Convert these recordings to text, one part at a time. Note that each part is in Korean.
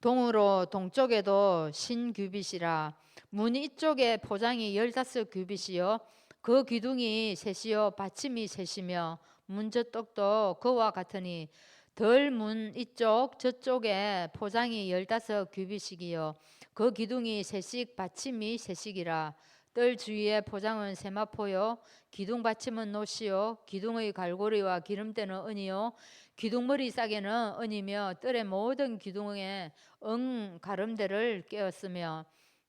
동으로 동쪽에도 신규빗이라. 문 이쪽에 포장이 15규빗이요 그 기둥이 셋이요 받침이 셋이며 문 저쪽도 그와 같으니 덜 문 이쪽 저쪽에 포장이 15규빗이기요 그 기둥이 셋씩 받침이 셋이기라. 뜰 주위의 포장은 세마포요 기둥 받침은 노시요 기둥의 갈고리와 기름때는 은이요 기둥머리 싸개는 은이며 뜰의 모든 기둥에 가름대를 깨었으며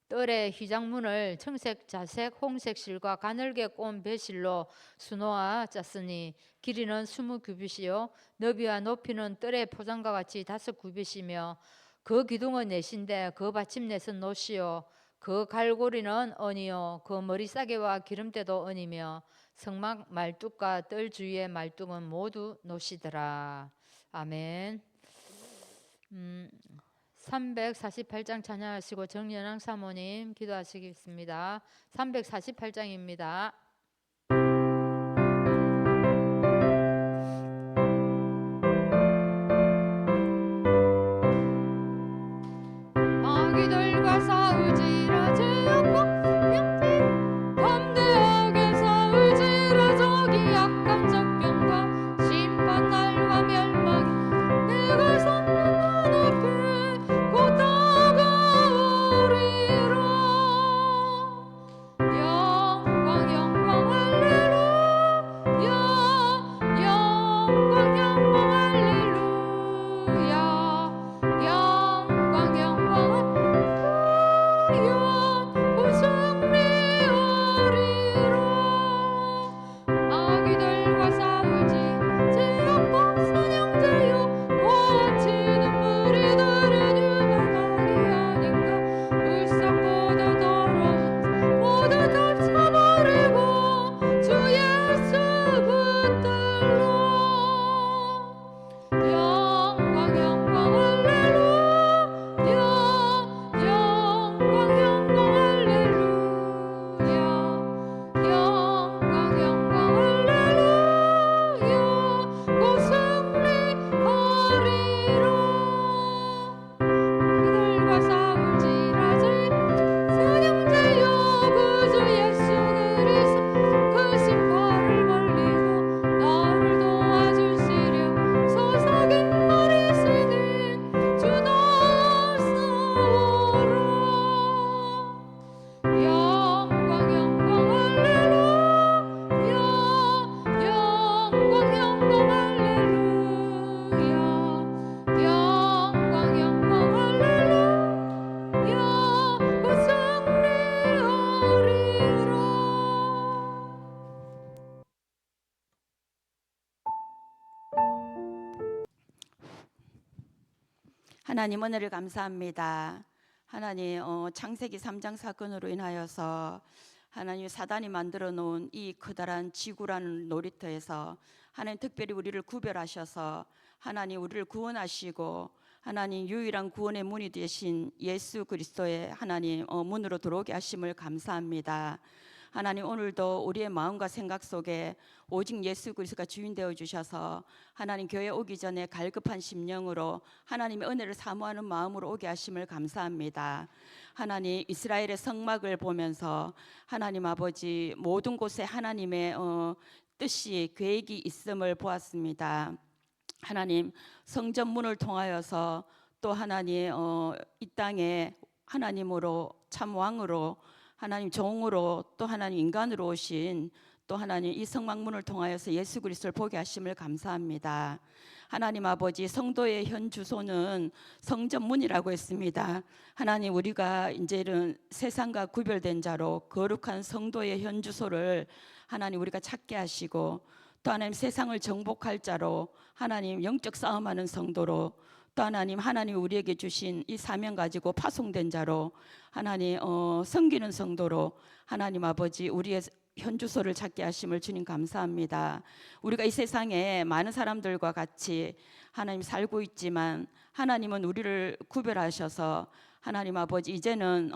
뜰의 휘장문을 청색, 자색, 홍색 실과 가늘게 꼰 배실로 수놓아 짰으니 길이는 20규빗이요 너비와 높이는 뜰의 포장과 같이 5규빗이며 그 기둥은 넷인데 그 받침넷은 노시요 그 갈고리는 은이요 그 머리싸개와 기름때도 은이며 성막 말뚝과 뜰 주위의 말뚝은 모두 노시더라. 아멘. 348장 찬양하시고 정연왕 사모님 기도하시겠습니다. 348장입니다. 마귀들과 싸우지라 죄악과 담대하게 싸우지라 적이 약한 적병과 심판 날과 멸망 내가 선한 앞에 곧 다가오리라. 영광 영광 할렐루야 영광 영광 할렐루야 영광 영광 아기들과 싸우지 죄악과 사냥자여 고치는 무리들은 유명하기 아닌가. 불쌍보다 더러운 모두 다 쳐버리고 주 예수 붙들러. 영광 영광 할렐루야 영광 영광 할렐루야 영광 영광 할렐루야 곧 승리하리라. 그들과 싸울지라 사냥자여 구주 예수 그리스도 그 심판을 멀리고 나를 도와주시려 소석인 어리시니 주 나서라. 영광 영광 할렐루야 영광 영광 할렐루야 영광 영광 할렐루야 곧 승리하리라. 하나님 은혜를 감사합니다. 하나님 창세기 3장 사건으로 인하여서 하나님 사단이 만들어 놓은 이 커다란 지구라는 놀이터에서 하나님 특별히 우리를 구별하셔서 하나님 우리를 구원하시고 하나님 유일한 구원의 문이 되신 예수 그리스도의 하나님 문으로 들어오게 하심을 감사합니다. 하나님 오늘도 우리의 마음과 생각 속에 오직 예수 그리스도가 주인 되어 주셔서 하나님 교회 오기 전에 갈급한 심령으로 하나님의 은혜를 사모하는 마음으로 오게 하심을 감사합니다. 하나님 이스라엘의 성막을 보면서 하나님 아버지 모든 곳에 하나님의 뜻이 계획이 있음을 보았습니다. 하나님 성전 문을 통하여서 또 하나님 이 땅에 하나님으로 참 왕으로 하나님 종으로 또 하나님 인간으로 오신 또 하나님 이 성막문을 통하여서 예수 그리스도를 보게 하심을 감사합니다. 하나님 아버지 성도의 현 주소는 성전문이라고 했습니다. 하나님 우리가 이제는 세상과 구별된 자로 거룩한 성도의 현 주소를 하나님 우리가 찾게 하시고 또 하나님 세상을 정복할 자로 하나님 영적 싸움하는 성도로 또 하나님 우리에게 주신 이 사명 가지고 파송된 자로 하나님 섬기는 성도로 하나님 아버지 우리의 현주소를 찾게 하심을 주님 감사합니다. 우리가 이 세상에 많은 사람들과 같이 하나님 살고 있지만 하나님은 우리를 구별하셔서 하나님 아버지 이제는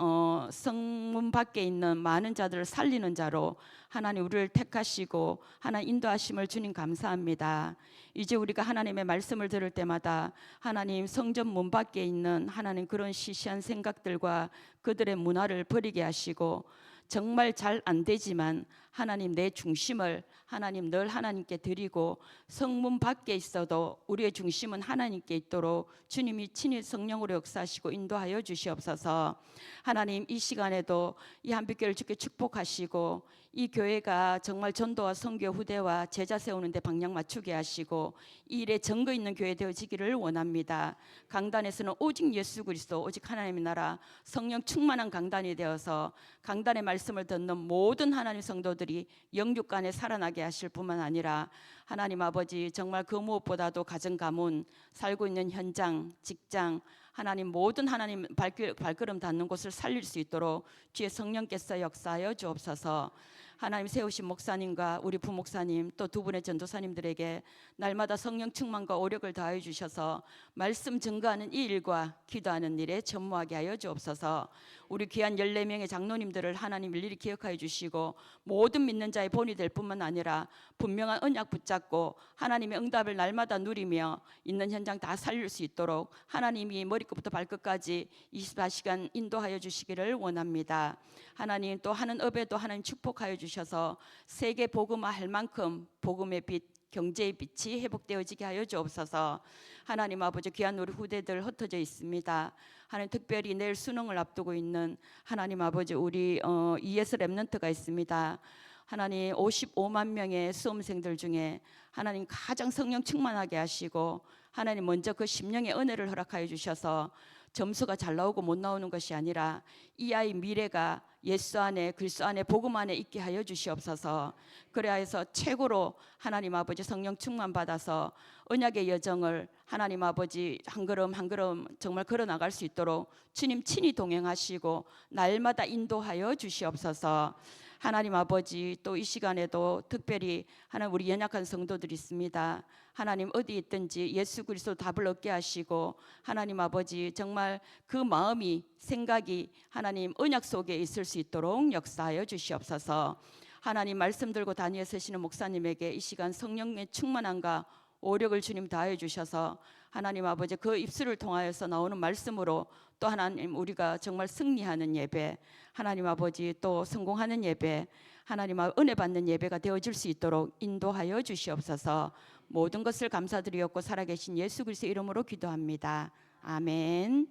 성문 밖에 있는 많은 자들을 살리는 자로 하나님 우리를 택하시고 하나님 인도하심을 주님 감사합니다. 이제 우리가 하나님의 말씀을 들을 때마다 하나님 성전 문 밖에 있는 하나님 그런 시시한 생각들과 그들의 문화를 버리게 하시고 정말 잘 안 되지만 하나님 내 중심을 하나님 늘 하나님께 드리고 성문 밖에 있어도 우리의 중심은 하나님께 있도록 주님이 친히 성령으로 역사하시고 인도하여 주시옵소서. 하나님 이 시간에도 이 한빛교회를 주께 축복하시고 이 교회가 정말 전도와 선교 후대와 제자 세우는 데 방향 맞추게 하시고 이 일에 증거 있는 교회 되어지기를 원합니다. 강단에서는 오직 예수 그리스도 오직 하나님의 나라 성령 충만한 강단이 되어서 강단의 말씀을 듣는 모든 하나님 성도들이 영육간에 살아나게 하실 뿐만 아니라 하나님 아버지 정말 그 무엇보다도 가정 가문 살고 있는 현장 직장 하나님 모든 하나님 발걸음 닿는 곳을 살릴 수 있도록 주의 성령께서 역사하여 주옵소서. 하나님 세우신 목사님과 우리 부목사님 또 두 분의 전도사님들에게 날마다 성령 충만과 오력을 다해 주셔서 말씀 증거하는 이 일과 기도하는 일에 전무하게 하여 주옵소서. 우리 귀한 14명의 장로님들을 하나님 일일이 기억하여 주시고 모든 믿는 자의 본이 될 뿐만 아니라 분명한 언약 붙잡고 하나님의 응답을 날마다 누리며 있는 현장 다 살릴 수 있도록 하나님이 머리끝부터 발끝까지 24시간 인도하여 주시기를 원합니다. 하나님 또 하는 업에도 하나님 축복하여 주셔서 세계 복음화할 만큼 복음의 빛 경제의 빛이 회복되어지게 하여 주옵소서. 하나님 아버지 귀한 우리 후대들 흩어져 있습니다. 하나님 특별히 내일 수능을 앞두고 있는 하나님 아버지 우리 ES 랩넌트가 있습니다. 하나님 55만 명의 수험생들 중에 하나님 가장 성령 충만하게 하시고 하나님 먼저 그 심령의 은혜를 허락하여 주셔서 점수가 잘 나오고 못 나오는 것이 아니라 이 아이 미래가 예수 안에 그리스도 안에 복음 안에 있게 하여 주시옵소서. 그래야 해서 최고로 하나님 아버지 성령 충만 받아서 언약의 여정을 하나님 아버지 한 걸음 한 걸음 정말 걸어 나갈 수 있도록 주님 친히 동행하시고 날마다 인도하여 주시옵소서. 하나님 아버지 또 이 시간에도 특별히 하나님 우리 연약한 성도들이 있습니다. 하나님 어디 있든지 예수 그리스도 답을 얻게 하시고 하나님 아버지 정말 그 마음이 생각이 하나님 언약 속에 있을 수 있도록 역사하여 주시옵소서. 하나님 말씀 들고 다니에 서시는 목사님에게 이 시간 성령의 충만함과 오력을 주님 다해 주셔서 하나님 아버지 그 입술을 통하여서 나오는 말씀으로 또 하나님 우리가 정말 승리하는 예배 하나님 아버지 또 성공하는 예배 하나님 은혜 받는 예배가 되어질 수 있도록 인도하여 주시옵소서. 모든 것을 감사드리옵고 살아계신 예수 그리스도의 이름으로 기도합니다. 아멘.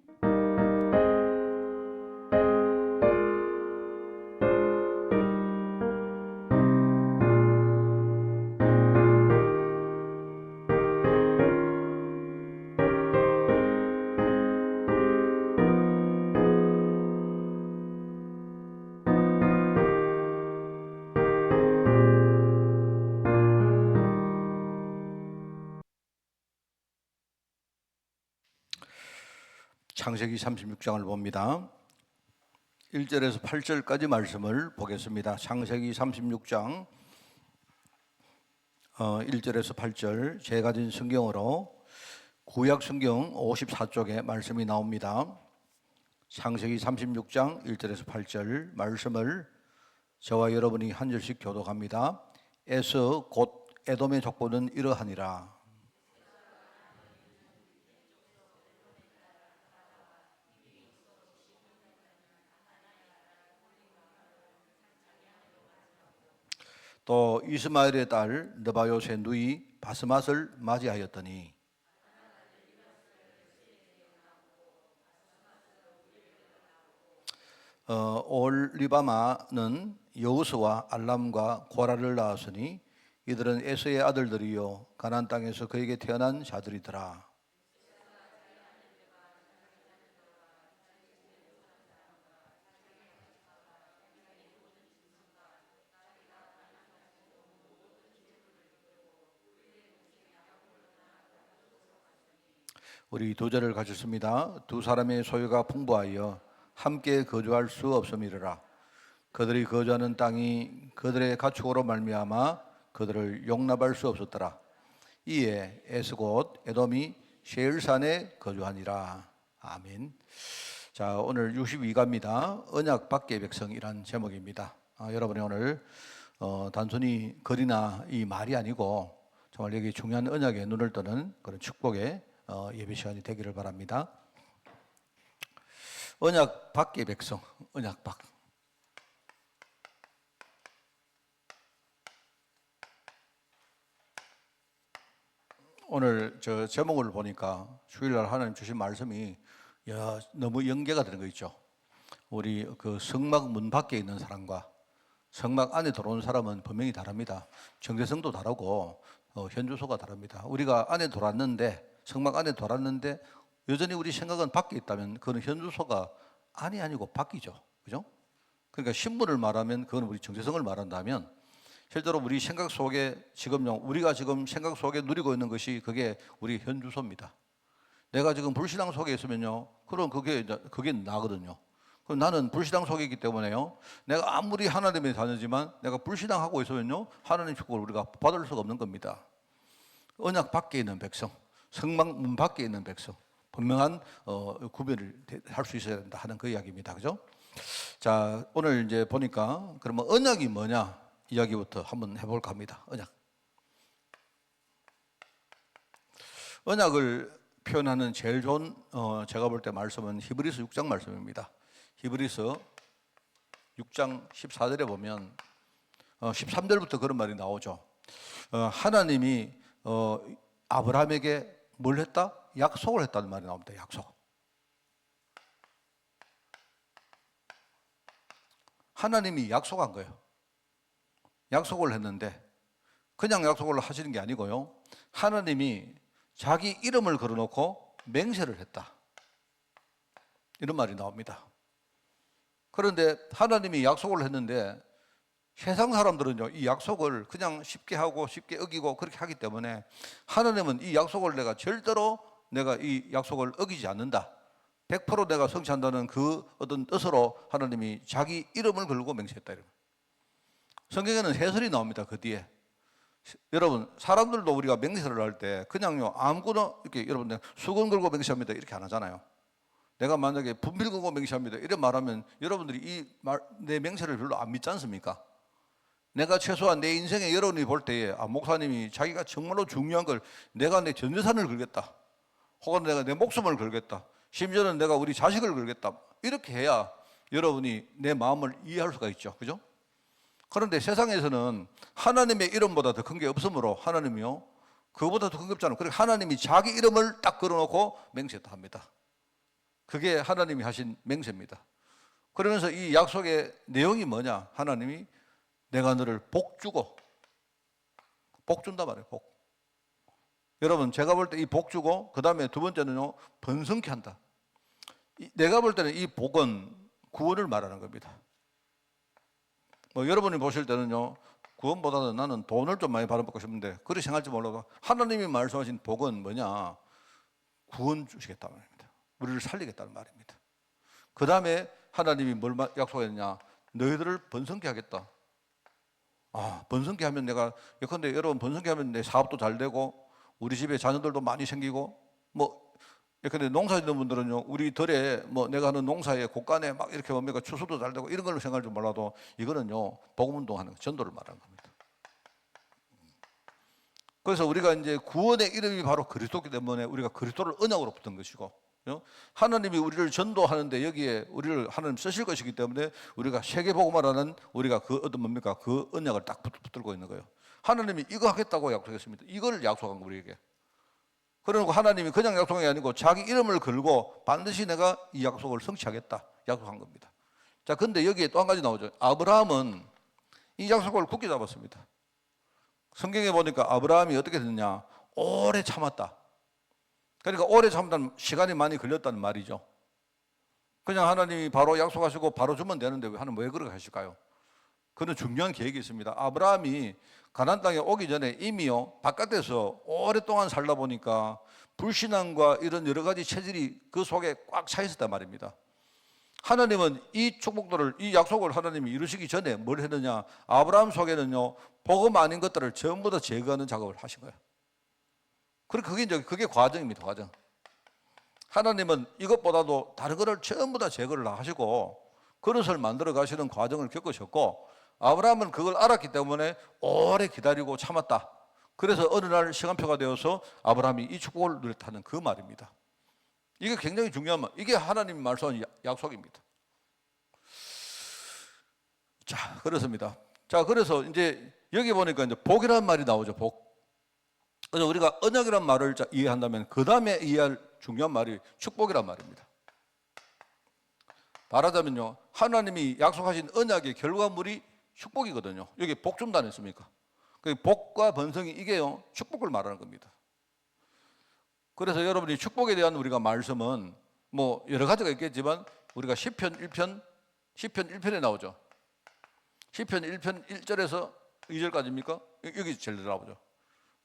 창세기 36장을 봅니다. 1절에서 8절까지 말씀을 보겠습니다. 창세기 36장 1절에서 8절 제가 가진 성경으로 구약 성경 54쪽에 말씀이 나옵니다. 창세기 36장 1절에서 8절 말씀을 저와 여러분이 한 절씩 교독합니다. 에서 곧 에돔의 족보는 이러하니라. 또 이스마엘의 딸 느바요의 누이 바스맛을 맞이하였더니 올리바마는 여우스와 알람과 고라를 낳았으니 이들은 에서의 아들들이요 가나안 땅에서 그에게 태어난 자들이더라. 우리 두 절을 가졌습니다. 두 사람의 소유가 풍부하여 함께 거주할 수 없음이라. 그들이 거주하는 땅이 그들의 가축으로 말미암아 그들을 용납할 수 없었더라. 이에 에스 곧 에돔이 세일산에 거주하니라. 아멘. 자, 오늘 62가입니다. 언약 밖의 백성이란 제목입니다. 여러분이 오늘 단순히 글이나 이 말이 아니고 정말 여기 중요한 언약에 눈을 뜨는 그런 축복의 예배 시간이 되기를 바랍니다. 언약 밖의 백성, 언약 밖. 오늘 저 제목을 보니까 주일날 하나님 주신 말씀이 너무 연계가 되는 거 있죠. 우리 그 성막 문 밖에 있는 사람과 성막 안에 들어온 사람은 분명히 다릅니다. 정체성도 다르고 현주소가 다릅니다. 우리가 안에 들어왔는데, 성막 안에 들어왔는데 여전히 우리 생각은 밖에 있다면 그건 현주소가 안이 아니고 밖이죠. 그죠? 그러니까 신분을 말하면 그건 우리 정체성을 말한다면, 실제로 우리 생각 속에 우리가 지금 생각 속에 누리고 있는 것이 그게 우리 현주소입니다. 내가 지금 불신앙 속에 있으면요, 그럼 그게 나거든요. 그럼 나는 불신앙 속에 있기 때문에요, 내가 아무리 하나님의 자녀지만 내가 불신앙하고 있으면요, 하나님 축복을 우리가 받을 수가 없는 겁니다. 언약 밖에 있는 백성, 성막 문 밖에 있는 백성, 분명한 구별을 할 수 있어야 된다 하는 그 이야기입니다. 그죠? 자, 오늘 이제 보니까 그러면 언약이 뭐냐 이야기부터 한번 해볼까 합니다. 언약을 표현하는 제일 좋은 제가 볼 때 말씀은 히브리서 6장 말씀입니다. 히브리서 6장 14절에 보면 13절부터 그런 말이 나오죠. 하나님이 아브라함에게 뭘 했다? 약속을 했다는 말이 나옵니다. 약속. 하나님이 약속한 거예요. 약속을 했는데 그냥 약속을 하시는 게 아니고요, 하나님이 자기 이름을 걸어놓고 맹세를 했다, 이런 말이 나옵니다. 그런데 하나님이 약속을 했는데 세상 사람들은요, 이 약속을 그냥 쉽게 하고 쉽게 어기고 그렇게 하기 때문에 하나님은 이 약속을 내가 이 약속을 어기지 않는다, 100% 내가 성취한다는 그 어떤 뜻으로 하나님이 자기 이름을 걸고 맹세했다. 성경에는 해설이 나옵니다. 그 뒤에. 여러분, 사람들도 우리가 맹세를 할 때 그냥요 아무거나 이렇게, 여러분 수건 걸고 맹세합니다 이렇게 안 하잖아요. 내가 만약에 분필 걸고 맹세합니다 이런 말하면 여러분들이 내 맹세를 별로 안 믿지 않습니까? 내가 최소한 내 인생에 여러분이 볼 때에 목사님이 자기가 정말로 중요한 걸, 내가 내 전 재산을 걸겠다, 혹은 내가 내 목숨을 걸겠다, 심지어는 내가 우리 자식을 걸겠다, 이렇게 해야 여러분이 내 마음을 이해할 수가 있죠. 그죠? 그런데 세상에서는 하나님의 이름보다 더 큰 게 없으므로 하나님이요, 그거보다 더 큰 게 없잖아요. 그러니까 하나님이 자기 이름을 딱 걸어놓고 맹세했다 합니다. 그게 하나님이 하신 맹세입니다. 그러면서 이 약속의 내용이 뭐냐? 하나님이 내가 너를 복 주고, 복 준단 말이에요. 복. 여러분, 제가 볼 때 이 복 주고, 그 다음에 두 번째는요, 번성케 한다. 내가 볼 때는 이 복은 구원을 말하는 겁니다. 여러분이 보실 때는요, 구원보다는 나는 돈을 좀 많이 받아먹고 싶은데 그렇게 생각할지 몰라도 하나님이 말씀하신 복은 뭐냐? 구원 주시겠다는 말입니다. 우리를 살리겠다는 말입니다. 그 다음에 하나님이 뭘 약속했냐? 너희들을 번성케 하겠다. 번성케 하면 예컨대 여러분, 번성케 하면 내 사업도 잘 되고 우리 집에 자녀들도 많이 생기고, 예컨대 농사 짓는 분들은요, 우리 덜에 내가 하는 농사에 곳간에 막 이렇게 뭡니까 추수도 잘 되고 이런 걸로 생각할 줄 몰라도 이거는요 복음 운동하는 전도를 말하는 겁니다. 그래서 우리가 이제 구원의 이름이 바로 그리스도이기 때문에 우리가 그리스도를 언약으로 붙은 것이고, 하나님이 우리를 전도하는데 여기에 우리를 하나님 쓰실 것이기 때문에 우리가 세계 복음화라는 우리가 그 언약을 딱 붙들고 있는 거예요. 하나님이 이거 하겠다고 약속했습니다. 이걸 약속한 거 우리에게. 그러니까 하나님이 그냥 약속한 게 아니고 자기 이름을 걸고 반드시 내가 이 약속을 성취하겠다 약속한 겁니다. 자, 근데 여기에 또 한 가지 나오죠. 아브라함은 이 약속을 굳게 잡았습니다. 성경에 보니까 아브라함이 어떻게 됐느냐? 오래 참았다. 그러니까 오래 참다는 시간이 많이 걸렸다는 말이죠. 그냥 하나님이 바로 약속하시고 바로 주면 되는데 하나님 왜 그렇게 하실까요? 그런 중요한 계획이 있습니다. 아브라함이 가나안 땅에 오기 전에 이미요 바깥에서 오랫동안 살다 보니까 불신앙과 이런 여러 가지 체질이 그 속에 꽉 차 있었단 말입니다. 하나님은 이 축복들을, 이 약속을 하나님이 이루시기 전에 뭘 했느냐? 아브라함 속에는요 복음 아닌 것들을 전부 다 제거하는 작업을 하신 거예요. 그게 이제 그게 과정입니다. 과정. 하나님은 이것보다도 다른 거를 전부 다 제거를 하시고 그릇을 만들어 가시는 과정을 겪으셨고, 아브라함은 그걸 알았기 때문에 오래 기다리고 참았다. 그래서 어느 날 시간표가 되어서 아브라함이 이 축복을 누렸다는 그 말입니다. 이게 굉장히 중요한 말. 이게 하나님이 말씀하신 약속입니다. 자, 그렇습니다. 자, 그래서 이제 여기 보니까 이제 복이라는 말이 나오죠. 복. 그래서 우리가 언약이라는 말을 이해한다면 그 다음에 이해할 중요한 말이 축복이란 말입니다. 말하자면요, 하나님이 약속하신 언약의 결과물이 축복이거든요. 여기 복 준다 안 했습니까? 그 복과 번성이 이게요, 축복을 말하는 겁니다. 그래서 여러분이 축복에 대한 우리가 말씀은 뭐 여러 가지가 있겠지만 우리가 시편 1편에 나오죠. 시편 1편 1절에서 2절까지입니까? 여기 제일 나오죠.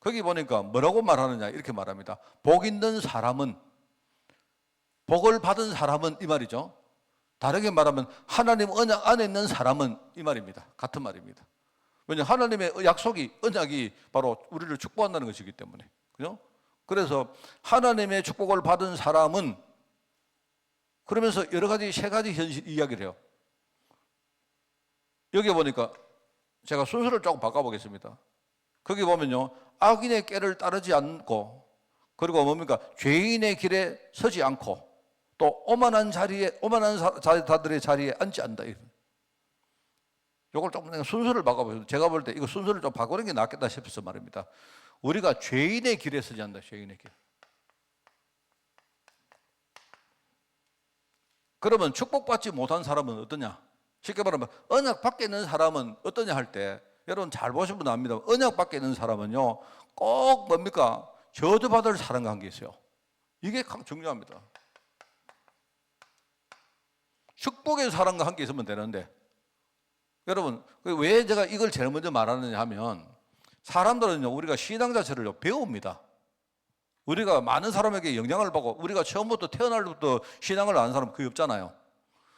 거기 보니까 뭐라고 말하느냐 이렇게 말합니다. 복 있는 사람은, 복을 받은 사람은 이 말이죠. 다르게 말하면 하나님 언약 안에 있는 사람은 이 말입니다. 같은 말입니다. 왜냐하면 하나님의 약속이, 언약이 바로 우리를 축복한다는 것이기 때문에. 그죠? 그래서 하나님의 축복을 받은 사람은, 그러면서 여러 가지, 세 가지 현실 이야기를 해요. 여기 보니까 제가 순서를 조금 바꿔보겠습니다. 거기 보면요, 악인의 꾀를 따르지 않고, 그리고 뭡니까? 죄인의 길에 서지 않고, 또 오만한 자들의 자리에 앉지 않는다. 이걸 조금 순서를 바꿔보세요. 제가 볼 때 이거 순서를 좀 바꾸는 게 낫겠다 싶어서 말입니다. 우리가 죄인의 길에 서지 않는다. 죄인의 길. 그러면 축복받지 못한 사람은 어떠냐? 쉽게 말하면 언약 밖에 있는 사람은 어떠냐 할 때, 여러분 잘 보시면 압니다. 언약 밖에 있는 사람은요, 꼭 뭡니까? 저주받을 사람과 관계 있어요. 이게 중요합니다. 축복의 사람과 함께 있으면 되는데, 여러분 왜 제가 이걸 제일 먼저 말하느냐 하면, 사람들은요, 우리가 신앙 자체를 배웁니다. 우리가 많은 사람에게 영향을 받고, 우리가 처음부터 태어날 때부터 신앙을 아는 사람 거의 없잖아요.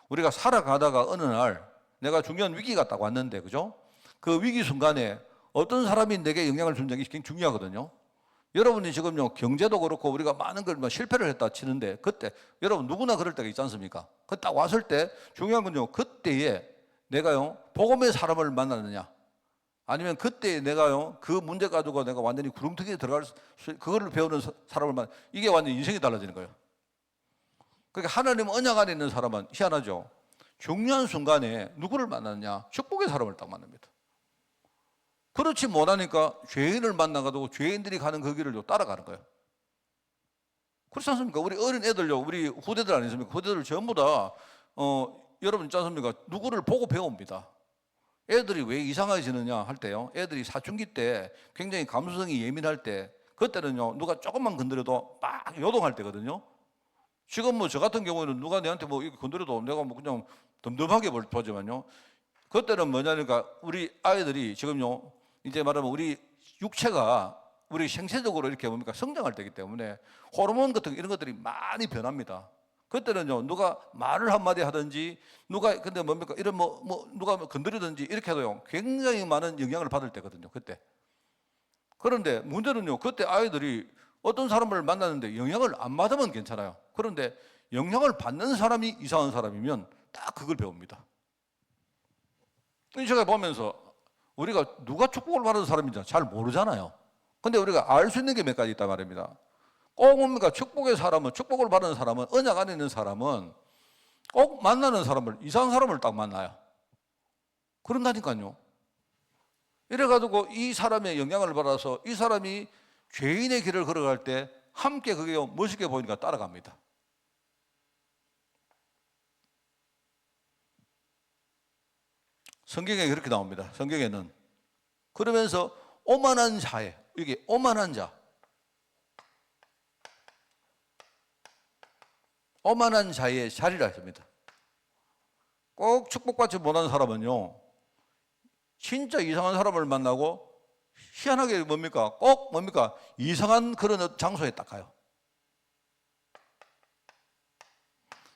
우리가 살아가다가 어느 날 내가 중요한 위기가 딱 왔는데, 그죠? 그 위기 순간에 어떤 사람이 내게 영향을 준 적이 굉장히 중요하거든요. 여러분이 지금요, 경제도 그렇고 우리가 많은 걸 실패를 했다 치는데, 그때 여러분 누구나 그럴 때가 있지 않습니까? 그 딱 왔을 때 중요한 건요, 그때에 내가요 복음의 사람을 만나느냐, 아니면 그때 내가요 그 문제 가지고 내가 완전히 구렁텅이에 들어갈 그거를 배우는 사람을 만나, 이게 완전히 인생이 달라지는 거예요. 그러니까 하나님 언약 안에 있는 사람은 희한하죠. 중요한 순간에 누구를 만나느냐? 축복의 사람을 딱 만납니다. 그렇지 못하니까 죄인을 만나가지고 죄인들이 가는 그 길을 따라가는 거예요. 그렇지 않습니까? 우리 어린 애들요, 우리 후대들 아니십니까? 후대들 전부 다 여러분 있지 않습니까? 누구를 보고 배웁니다. 애들이 왜 이상해지느냐 할 때요, 애들이 사춘기 때 굉장히 감수성이 예민할 때, 그때는요 누가 조금만 건드려도 막 요동할 때거든요. 지금 뭐 저 같은 경우에는 누가 내한테 뭐 이렇게 건드려도 내가 뭐 그냥 덤덤하게 보지만요, 그때는 뭐냐니까 우리 아이들이 지금요 이제 말하면 우리 육체가 우리 생체적으로 이렇게 뭡니까 성장할 때이기 때문에 호르몬 같은 이런 것들이 많이 변합니다. 그때는요 누가 말을 한마디 하든지, 누가 근데 뭡니까 이런 뭐 누가 건드리든지 이렇게 해도요 굉장히 많은 영향을 받을 때거든요, 그때. 그런데 문제는요, 그때 아이들이 어떤 사람을 만나는데 영향을 안 받으면 괜찮아요. 그런데 영향을 받는 사람이 이상한 사람이면 딱 그걸 배웁니다. 제가 보면서 우리가 누가 축복을 받은 사람인지 잘 모르잖아요. 근데 우리가 알 수 있는 게 몇 가지 있단 말입니다. 꼭 뭡니까? 축복의 사람은, 축복을 받은 사람은, 언약 안에 있는 사람은 꼭 만나는 사람을, 이상한 사람을 딱 만나요. 그런다니까요. 이래가지고 이 사람의 영향을 받아서 이 사람이 죄인의 길을 걸어갈 때 함께 그게 멋있게 보이니까 따라갑니다. 성경에 그렇게 나옵니다. 성경에는 그러면서 오만한 자에, 이게 오만한 자, 오만한 자의 자리라 했습니다. 꼭 축복받지 못한 사람은요, 진짜 이상한 사람을 만나고 희한하게 뭡니까? 꼭 뭡니까? 이상한 그런 장소에 딱 가요.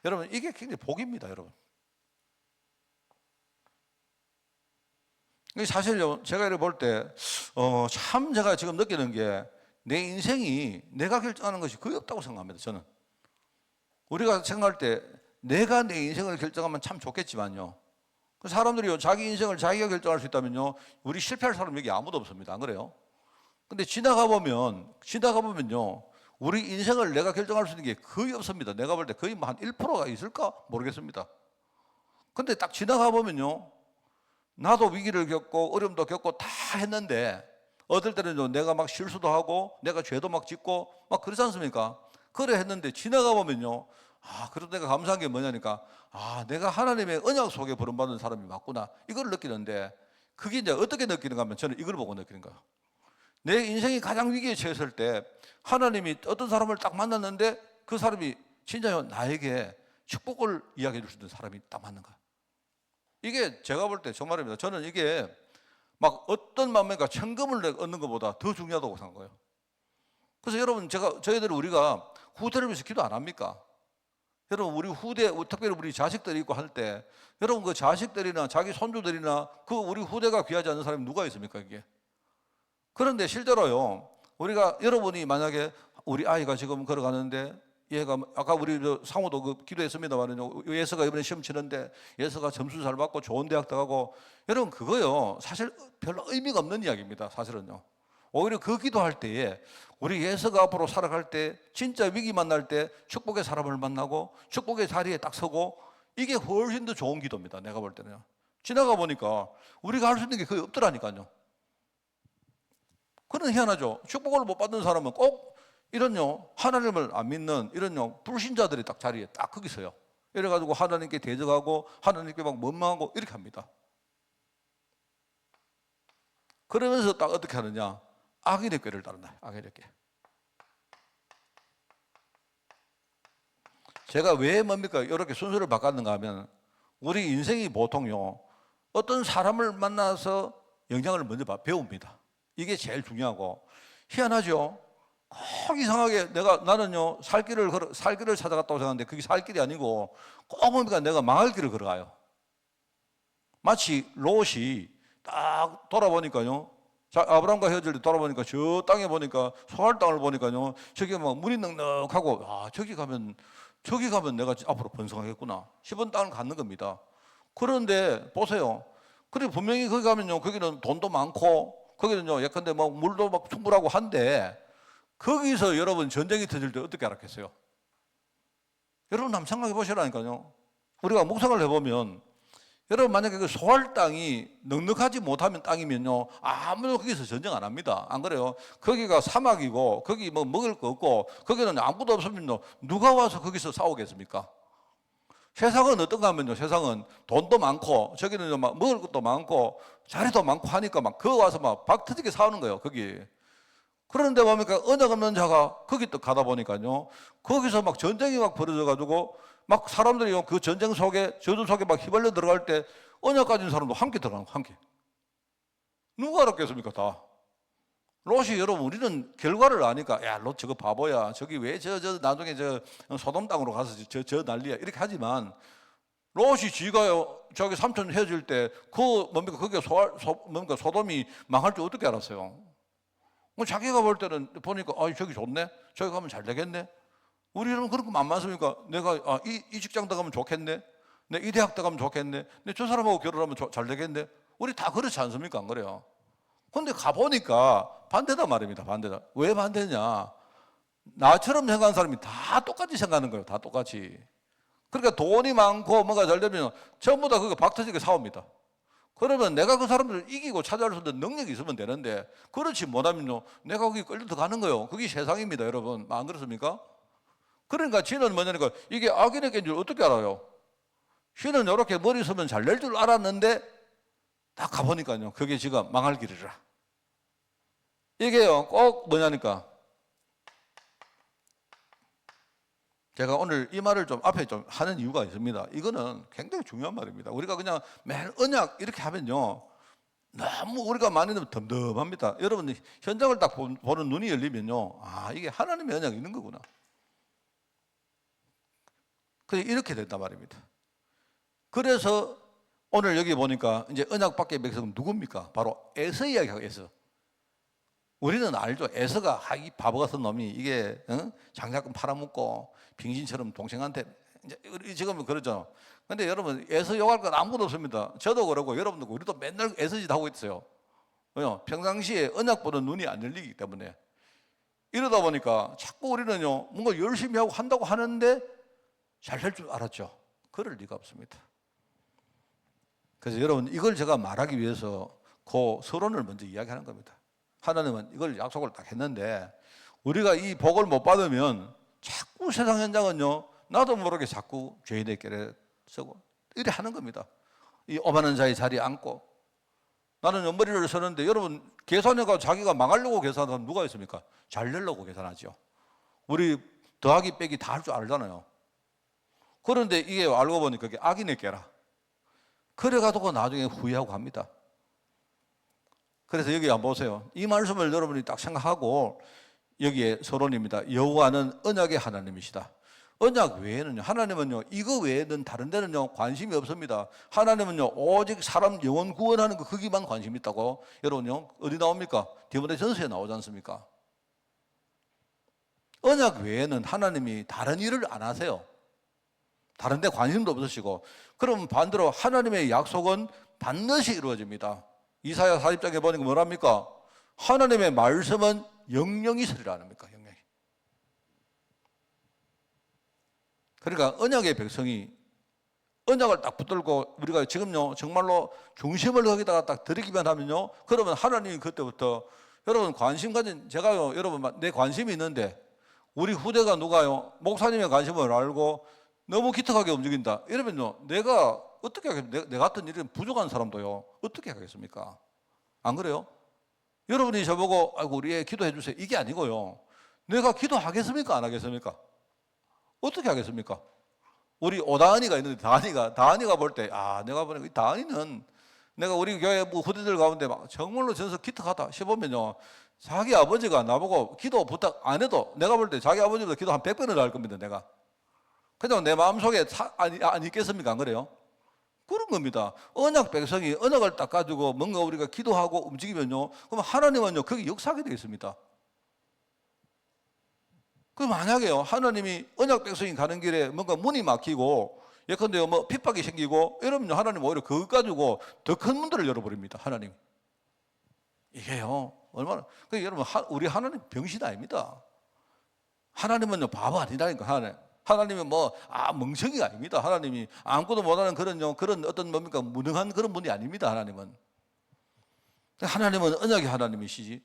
여러분 이게 굉장히 복입니다, 여러분. 사실요, 제가 이를 볼 때 참 제가 지금 느끼는 게, 내 인생이 내가 결정하는 것이 거의 없다고 생각합니다. 저는 우리가 생각할 때 내가 내 인생을 결정하면 참 좋겠지만요, 그 사람들이요 자기 인생을 자기가 결정할 수 있다면요 우리 실패할 사람 여기 아무도 없습니다. 안 그래요? 근데 지나가 보면요 우리 인생을 내가 결정할 수 있는 게 거의 없습니다. 내가 볼 때 거의 뭐 한 1%가 있을까 모르겠습니다. 근데 딱 지나가 보면요 나도 위기를 겪고 어려움도 겪고 다 했는데 어떨 때는 내가 막 실수도 하고 내가 죄도 막 짓고 막 그러지 않습니까? 그래 했는데 지나가 보면요 그래도 내가 감사한 게 뭐냐니까 내가 하나님의 언약 속에 부름받은 사람이 맞구나 이걸 느끼는데, 그게 이제 어떻게 느끼는가 하면 저는 이걸 보고 느끼는 거예요. 내 인생이 가장 위기에 처했을 때 하나님이 어떤 사람을 딱 만났는데 그 사람이 진짜 나에게 축복을 이야기해 줄 수 있는 사람이 딱 맞는 거예요. 이게 제가 볼 때 정말입니다. 저는 이게 막 어떤 마음인가 천금을 얻는 것보다 더 중요하다고 생각해요. 그래서 여러분 저희들 우리가 후대를 위해서 기도 안 합니까? 여러분 우리 후대, 특별히 우리 자식들이 있고 할 때 여러분 그 자식들이나 자기 손주들이나 그 우리 후대가 귀하지 않은 사람이 누가 있습니까 이게? 그런데 실제로요 우리가 여러분이 만약에 우리 아이가 지금 걸어가는데 얘가 아까 우리 상호도 그 기도했습니다만은요 예서가 이번에 시험 치는데 예서가 점수 잘 받고 좋은 대학 들어가고, 여러분 그거요 사실 별로 의미가 없는 이야기입니다. 사실은요 오히려 그 기도할 때에 우리 예서가 앞으로 살아갈 때 진짜 위기 만날 때 축복의 사람을 만나고 축복의 자리에 딱 서고, 이게 훨씬 더 좋은 기도입니다. 내가 볼 때는요 지나가 보니까 우리가 할 수 있는 게 거의 없더라니까요. 그런 희한하죠. 축복을 못 받는 사람은 꼭 이런요 하나님을 안 믿는 이런요 불신자들이 딱 자리에 딱 거기 서요. 이래가지고 하나님께 대적하고 하나님께 막 원망하고 이렇게 합니다. 그러면서 딱 어떻게 하느냐, 악인의 꾀를 따른다. 악인의 꾀. 제가 왜 뭡니까 이렇게 순서를 바꿨는가 하면 우리 인생이 보통요 어떤 사람을 만나서 영향을 먼저 배웁니다. 이게 제일 중요하고, 희한하죠. 꼭 이상하게 나는요 살 길을 찾아갔다고 생각하는데 그게 살 길이 아니고 꼭 보니까 내가 망할 길을 걸어가요. 마치 롯이 딱 돌아보니까요, 아브라함과 헤어질 때 돌아보니까 저 땅에 보니까 소할 땅을 보니까요 저기 막 물이 넉넉하고 저기 가면 내가 앞으로 번성하겠구나 싶은 땅을 갖는 겁니다. 그런데 보세요. 그래 분명히 거기 가면요 거기는 돈도 많고 거기는요 예컨대 막 물도 막 충분하고 한데 거기서 여러분 전쟁이 터질 때 어떻게 알았겠어요? 여러분 한번 생각해 보시라니까요. 우리가 묵상을 해보면 여러분 만약에 그 소할 땅이 넉넉하지 못하면 땅이면요 아무도 거기서 전쟁 안 합니다. 안 그래요? 거기가 사막이고 거기 뭐 먹을 거 없고 거기는 아무도 없으면 누가 와서 거기서 싸우겠습니까? 세상은 어떤가 하면요 세상은 돈도 많고 저기는 막 먹을 것도 많고 자리도 많고 하니까 막 그거 와서 막 박 터지게 싸우는 거예요 거기. 그런데 뭡니까 언약 없는 자가 거기 또 가다 보니까요 거기서 막 전쟁이 막 벌어져 가지고 막 사람들이 그 전쟁 속에 저주 속에 막 휘발려 들어갈 때 언약 가진 사람도 함께 들어가는 거 함께. 누가 알았겠습니까 다. 롯이 여러분 우리는 결과를 아니까 야 롯 저거 바보야 저기 왜 저 나중에 저 소돔 땅으로 가서 저 난리야 이렇게 하지만 롯이 지가요 저기 삼촌 헤어질 때 그 뭡니까 거기가 뭡니까 소돔이 망할 줄 어떻게 알았어요? 뭐 자기가 볼 때는 보니까 저기 좋네 저기 가면 잘 되겠네. 우리는 그런 거 안 많습니까? 내가 이 직장 들어가면 좋겠네. 내 이 대학 들어가면 좋겠네. 내 저 사람하고 결혼하면 잘 되겠네. 우리 다 그렇지 않습니까? 안 그래요? 근데 가보니까 반대다 말입니다. 반대다. 왜 반대냐? 나처럼 생각하는 사람이 다 똑같이 생각하는 거예요. 다 똑같이. 그러니까 돈이 많고 뭐가 잘 되면 전부 다 그거 박터지게 싸웁니다. 그러면 내가 그 사람들을 이기고 차지할 수 있는 능력이 있으면 되는데 그렇지 못하면요 내가 거기 끌려 들어가는 거예요. 그게 세상입니다. 여러분 안 그렇습니까? 그러니까 지는 뭐냐니까 이게 악인의 꾀인 줄 어떻게 알아요? 신은 이렇게 머리 쓰면 잘 낼 줄 알았는데 딱 가보니까요 그게 지가 망할 길이라. 이게요 꼭 뭐냐니까 제가 오늘 이 말을 좀 앞에 좀 하는 이유가 있습니다. 이거는 굉장히 중요한 말입니다. 우리가 그냥 매일 언약 이렇게 하면요 너무 우리가 많이 넣으면 덤덤합니다. 여러분 현장을 딱 보는 눈이 열리면요 이게 하나님의 언약이 있는 거구나. 그래 이렇게 된단 말입니다. 그래서 오늘 여기 보니까 이제 언약밖에 백성은 누굽니까? 바로 에서 이야기하고 에서. 우리는 알죠. 에서가 이 바보 같은 놈이 이게 장작금 팔아먹고 빙신처럼 동생한테 이제 지금은 그러죠. 근데 여러분 에서 욕할 건 아무것도 없습니다. 저도 그러고 여러분도 우리도 맨날 에서짓 하고 있어요. 왜요? 평상시에 언약 보는 눈이 안 열리기 때문에. 이러다 보니까 자꾸 우리는요 뭔가 열심히 하고 한다고 하는데 잘 될 줄 알았죠. 그럴 리가 없습니다. 그래서 여러분 이걸 제가 말하기 위해서 그 서론을 먼저 이야기하는 겁니다. 하나님은 이걸 약속을 딱 했는데 우리가 이 복을 못 받으면 자꾸 세상 현장은요 나도 모르게 자꾸 죄인의 길에 서고 이래 하는 겁니다. 이 오만한 자의 자리에 앉고 나는 옆머리를 서는데 여러분 계산해가 자기가 망하려고 계산하는 사람 누가 있습니까? 잘 되려고 계산하죠. 우리 더하기 빼기 다 할 줄 알잖아요. 그런데 이게 알고 보니까 그게 악인의 깨라. 그래가지고 나중에 후회하고 합니다. 그래서 여기 한번 보세요. 이 말씀을 여러분이 딱 생각하고 여기에 서론입니다. 여호와는 언약의 하나님이시다. 언약 외에는요, 하나님은요, 이거 외에는 다른 데는요, 관심이 없습니다. 하나님은요, 오직 사람 영혼 구원하는 거, 거기만 관심이 있다고. 여러분요, 어디 나옵니까? 디모데전서에 나오지 않습니까? 언약 외에는 하나님이 다른 일을 안 하세요. 다른 데 관심도 없으시고. 그럼 반대로 하나님의 약속은 반드시 이루어집니다. 이사야 40장에 보니까 뭐랍니까? 하나님의 말씀은 영영이 서리라는 겁니까? 영영이. 그러니까 언약의 백성이 언약을 딱 붙들고 우리가 지금요 정말로 중심을 거기다가 딱 들이기만 하면요, 그러면 하나님이 그때부터 여러분 관심 가진, 제가요 여러분 내 관심이 있는데 우리 후대가 누가요 목사님의 관심을 알고 너무 기특하게 움직인다 이러면요 내가 어떻게 하겠습니까? 내 같은 일은 부족한 사람도요 어떻게 하겠습니까? 안 그래요? 여러분이 저보고 아이고 우리 애 기도해 주세요 이게 아니고요, 내가 기도하겠습니까 안 하겠습니까? 어떻게 하겠습니까? 우리 오다은이가 있는데 다은이가 볼 때 내가 보니까 이 다은이는 내가 우리 교회 뭐 후대들 가운데 막 정말로 전서 기특하다 싶으면요 자기 아버지가 나보고 기도 부탁 안 해도 내가 볼 때 자기 아버지보다 기도 한 100번을 할 겁니다. 내가 그냥 내 마음속에 안 있겠습니까? 안 그래요? 그런 겁니다. 언약 백성이 언약을 딱 가지고 뭔가 우리가 기도하고 움직이면요, 그럼 하나님은요 거기 역사하게 되겠습니다. 그 만약에요 하나님이 언약 백성이 가는 길에 뭔가 문이 막히고 예컨대요 뭐 핍박이 생기고 이러면 하나님 오히려 그것 가지고 더 큰 문들을 열어버립니다. 하나님 이게요 얼마나 여러분 우리 하나님 병신 아닙니다. 하나님은요 바보 아니라니까. 하나님은 뭐 멍청이가 아닙니다. 하나님이 아무것도 못하는 그런 어떤 뭡니까 무능한 그런 분이 아닙니다. 하나님은 언약의 하나님이시지.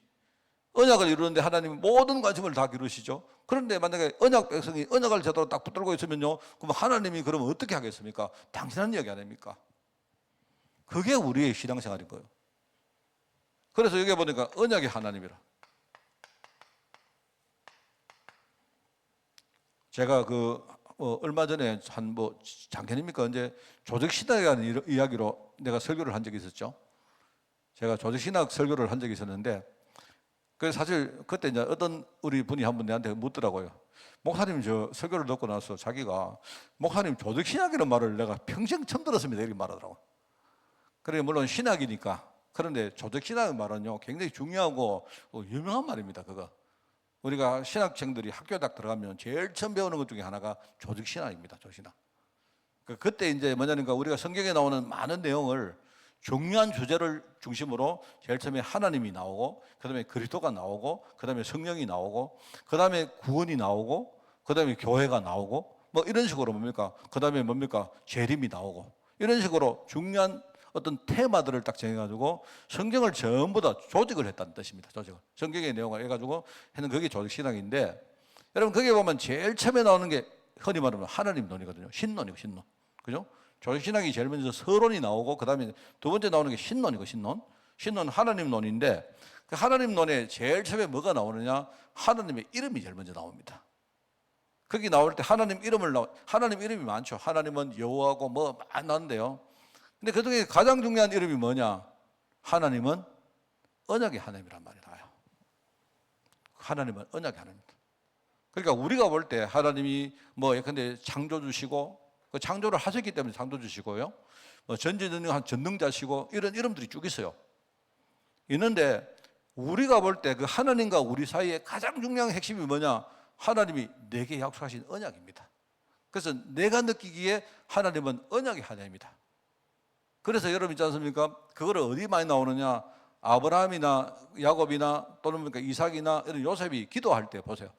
언약을 이루는데 하나님이 모든 관심을 다 기르시죠. 그런데 만약에 언약 백성이 언약을 제대로 딱 붙들고 있으면요, 그럼 하나님이 그러면 어떻게 하겠습니까? 당신한 이야기 아닙니까? 그게 우리의 신앙생활인 거예요. 그래서 여기 보니까 언약의 하나님이라. 제가 얼마 전에 작년입니까? 언제 조직신학에 관한 이야기로 내가 설교를 한 적이 있었죠. 제가 조직신학 설교를 한 적이 있었는데, 그래서 사실 그때 이제 어떤 우리 분이 한 분 내한테 묻더라고요. 목사님 저 설교를 듣고 나서 자기가 목사님 조직신학이라는 말을 내가 평생 처음 들었습니다. 이렇게 말하더라고요. 그래 물론 신학이니까. 그런데 조직신학의 말은요 굉장히 중요하고 유명한 말입니다. 그거. 우리가 신학생들이 학교에 딱 들어가면 제일 처음 배우는 것 중에 하나가 조직신학입니다. 조직신학. 그때 이제 뭐냐니까 우리가 성경에 나오는 많은 내용을 중요한 주제를 중심으로 제일 처음에 하나님이 나오고, 그 다음에 그리스도가 나오고, 그 다음에 성령이 나오고, 그 다음에 구원이 나오고, 그 다음에 교회가 나오고, 뭐 이런 식으로 뭡니까? 그 다음에 뭡니까? 재림이 나오고, 이런 식으로 중요한 어떤 테마들을 딱 정해가지고 성경을 전부 다 조직을 했다는 뜻입니다. 조직을. 성경의 내용을 해가지고 하는 그게 조직신학인데, 여러분 거기에 보면 제일 처음에 나오는 게 흔히 말하면 하나님 논이거든요. 신론이고 신론. 그죠? 조직신학이 제일 먼저 서론이 나오고, 그 다음에 두 번째 나오는 게 신론이고 신론. 신론 하나님 논인데, 그 하나님 논에 제일 처음에 뭐가 나오느냐? 하나님의 이름이 제일 먼저 나옵니다. 거기 나올 때 하나님 이름이 많죠. 하나님은 여호와고 뭐 많이 나오는데요. 근데 그 중에 가장 중요한 이름이 뭐냐? 하나님은 언약의 하나님이란 말이 나와요. 하나님은 언약의 하나님입니다. 그러니까 우리가 볼 때 하나님이 뭐 예컨대 창조주시고, 그 창조를 하셨기 때문에 창조주시고요, 뭐 전지전능한 전능자시고 이런 이름들이 쭉 있어요. 있는데 우리가 볼 때 그 하나님과 우리 사이에 가장 중요한 핵심이 뭐냐? 하나님이 내게 약속하신 언약입니다. 그래서 내가 느끼기에 하나님은 언약의 하나님입니다. 그래서 여러분 있지 않습니까? 그거를 어디 많이 나오느냐? 아브라함이나 야곱이나 또는 그러니까 이삭이나 이런 요셉이 기도할 때 보세요.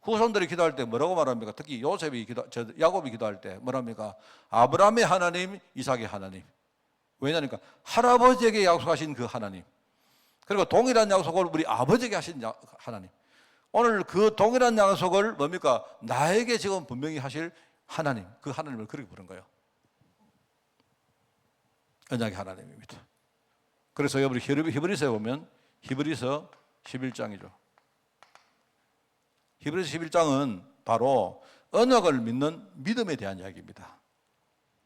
후손들이 기도할 때 뭐라고 말합니까? 특히 야곱이 기도할 때 뭐랍니까? 아브라함의 하나님, 이삭의 하나님. 왜냐니까 할아버지에게 약속하신 그 하나님. 그리고 동일한 약속을 우리 아버지에게 하신 하나님. 오늘 그 동일한 약속을 뭡니까? 나에게 지금 분명히 하실 하나님. 그 하나님을 그렇게 부른 거예요. 언약의 하나님입니다. 그래서 여러분 히브리서에 보면 히브리서 11장이죠. 히브리서 11장은 바로 언약을 믿는 믿음에 대한 이야기입니다.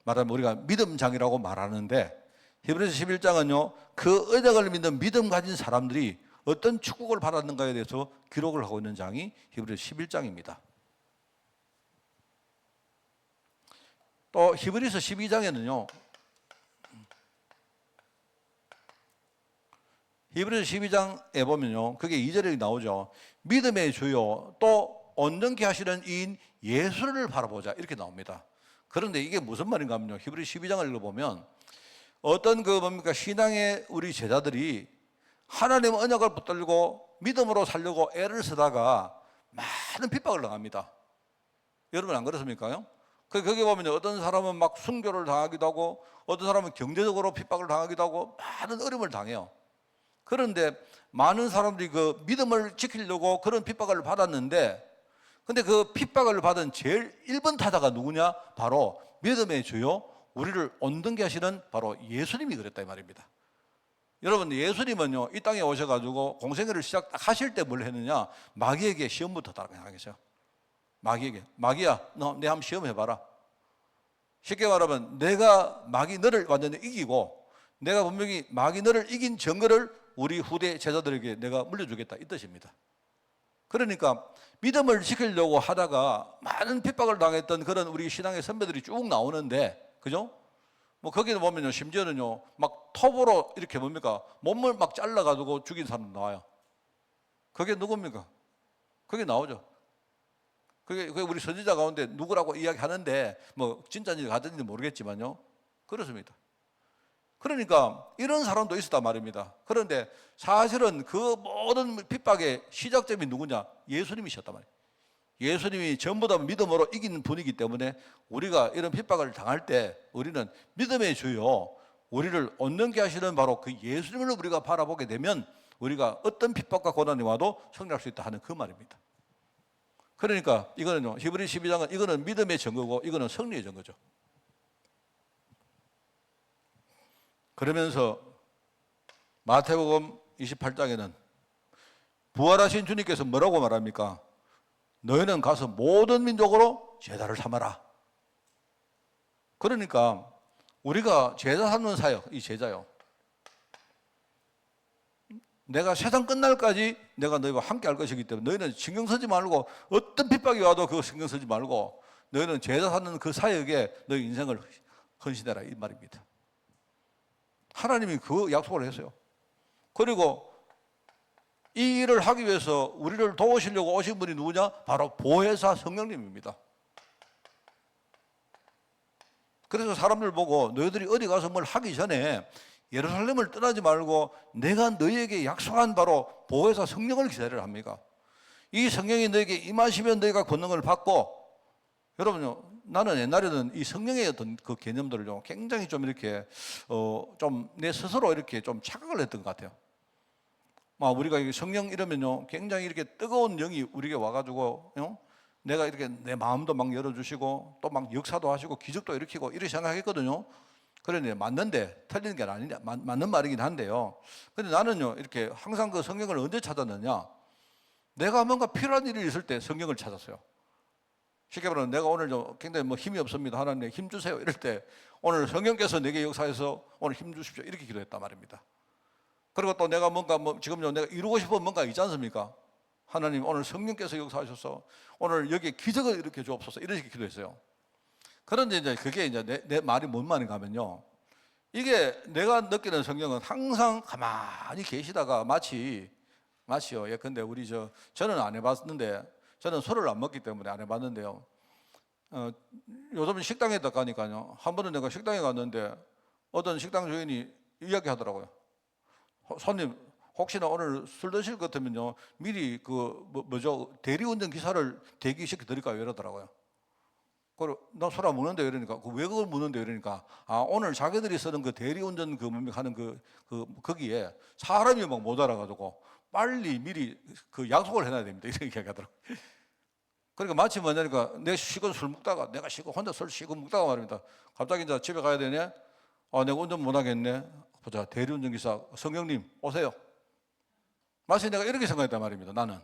말하면 우리가 믿음장이라고 말하는데 히브리서 11장은요, 그 언약을 믿는 믿음 가진 사람들이 어떤 축복을 받았는가에 대해서 기록을 하고 있는 장이 히브리서 11장입니다. 또 히브리서 12장에는요, 히브리서 12장에 보면요, 그게 2절에 나오죠. 믿음의 주요 또 온전케 하시는 이인 예수를 바라보자, 이렇게 나옵니다. 그런데 이게 무슨 말인가 하면요, 히브리서 12장을 읽어보면 어떤 신앙의 우리 제자들이 하나님 언약을 붙들고 믿음으로 살려고 애를 쓰다가 많은 핍박을 당합니다. 여러분 안 그렇습니까? 거기 보면 어떤 사람은 막 순교를 당하기도 하고 어떤 사람은 경제적으로 핍박을 당하기도 하고 많은 어려움을 당해요. 그런데 많은 사람들이 그 믿음을 지키려고 그런 핍박을 받았는데, 근데 그 핍박을 받은 제일 1번 타자가 누구냐? 바로 믿음의 주요 우리를 온전케 하시는 바로 예수님이 그랬다 이 말입니다. 여러분, 예수님은요 이 땅에 오셔가지고 공생애를 시작하실 때 뭘 했느냐? 마귀에게 시험부터 당하겠어요. 마귀에게, 마귀야 너 내 한번 시험해봐라. 쉽게 말하면 내가 마귀 너를 완전히 이기고 내가 분명히 마귀 너를 이긴 증거를 우리 후대 제자들에게 내가 물려주겠다, 이 뜻입니다. 그러니까 믿음을 지키려고 하다가 많은 핍박을 당했던 그런 우리 신앙의 선배들이 쭉 나오는데, 그죠? 뭐 거기는 보면요, 심지어는요 막 톱으로 이렇게 뭡니까? 몸을 막 잘라가지고 죽인 사람 나와요. 그게 누굽니까? 그게 나오죠. 그게 우리 선지자 가운데 누구라고 이야기하는데 뭐 진짜인지 가짜인지 모르겠지만요, 그렇습니다. 그러니까 이런 사람도 있었단 말입니다. 그런데 사실은 그 모든 핍박의 시작점이 누구냐? 예수님이셨단 말이에요. 예수님이 전부 다 믿음으로 이기는 분이기 때문에 우리가 이런 핍박을 당할 때 우리는 믿음의 주요 우리를 온전케 하시는 바로 그 예수님을 우리가 바라보게 되면 우리가 어떤 핍박과 고난이 와도 승리할 수 있다 하는 그 말입니다. 그러니까 이거는요, 히브리서 12장은 이거는 믿음의 증거고 이거는 승리의 증거죠. 그러면서 마태복음 28장에는 부활하신 주님께서 뭐라고 말합니까? 너희는 가서 모든 민족으로 제자를 삼아라. 그러니까 우리가 제자 삼는 사역, 이 제자요, 내가 세상 끝날까지 내가 너희와 함께 할 것이기 때문에 너희는 신경 쓰지 말고, 어떤 핍박이 와도 그거 신경 쓰지 말고 너희는 제자 삼는 그 사역에 너희 인생을 헌신해라, 이 말입니다. 하나님이 그 약속을 했어요. 그리고 이 일을 하기 위해서 우리를 도우시려고 오신 분이 누구냐? 바로 보혜사 성령님입니다. 그래서 사람들 보고 너희들이 어디 가서 뭘 하기 전에 예루살렘을 떠나지 말고 내가 너희에게 약속한 바로 보혜사 성령을 기다리라 합니까? 이 성령이 너에게 임하시면 너희가 권능을 받고, 여러분요, 나는 옛날에는 이 성령의 어떤 그 개념들을 좀 굉장히 좀 이렇게 좀 내 스스로 이렇게 좀 착각을 했던 것 같아요. 막 우리가 성령 이러면요 굉장히 이렇게 뜨거운 영이 우리에게 와가지고 내가 이렇게 내 마음도 막 열어주시고 또 막 역사도 하시고 기적도 일으키고 이렇게 생각했거든요. 그런데 맞는데 틀리는 게 아니냐, 맞는 말이긴 한데요. 근데 나는요 이렇게 항상 그 성령을 언제 찾았느냐? 내가 뭔가 필요한 일이 있을 때 성령을 찾았어요. 쉽게 말하면 내가 오늘 좀 굉장히 뭐 힘이 없습니다, 하나님 힘 주세요, 이럴 때 오늘 성령께서 내게 역사해서 오늘 힘 주십시오, 이렇게 기도했단 말입니다. 그리고 또 내가 뭔가 지금요 내가 이루고 싶은 뭔가 있지 않습니까? 하나님 오늘 성령께서 역사하셔서 오늘 여기에 기적을 일으켜 주옵소서, 이렇게 기도했어요. 그런데 이제 그게 이제 내 말이 뭔 말인가 하면요, 이게 내가 느끼는 성경은 항상 가만히 계시다가 마치요. 예컨대 저는 안 해봤는데, 저는 술을 안 먹기 때문에 안 해봤는데요. 요즘 식당에 딱 가니까요. 한 번은 내가 식당에 갔는데 어떤 식당 주인이 이야기하더라고요. 손님, 혹시나 오늘 술 드실 것 같으면요, 미리 대리운전 기사를 대기시켜 드릴까요? 이러더라고요. 그리고 나 술 안 먹는데 이러니까, 왜 그걸 묻는데 이러니까, 오늘 자기들이 쓰는 그 대리운전 하는 거기에 사람이 막 못 알아가지고 빨리 미리 그 약속을 해놔야 됩니다. 이렇게 얘기하더라고요. 그러니까 마치 뭐냐니까, 내가 시고 술 먹다가, 내가 시고 혼자 술 시고 먹다가 말입니다. 갑자기 이제 집에 가야 되네? 내가 운전 못 하겠네? 보자, 대리운전 기사, 성령님, 오세요. 마치 내가 이렇게 생각했단 말입니다. 나는.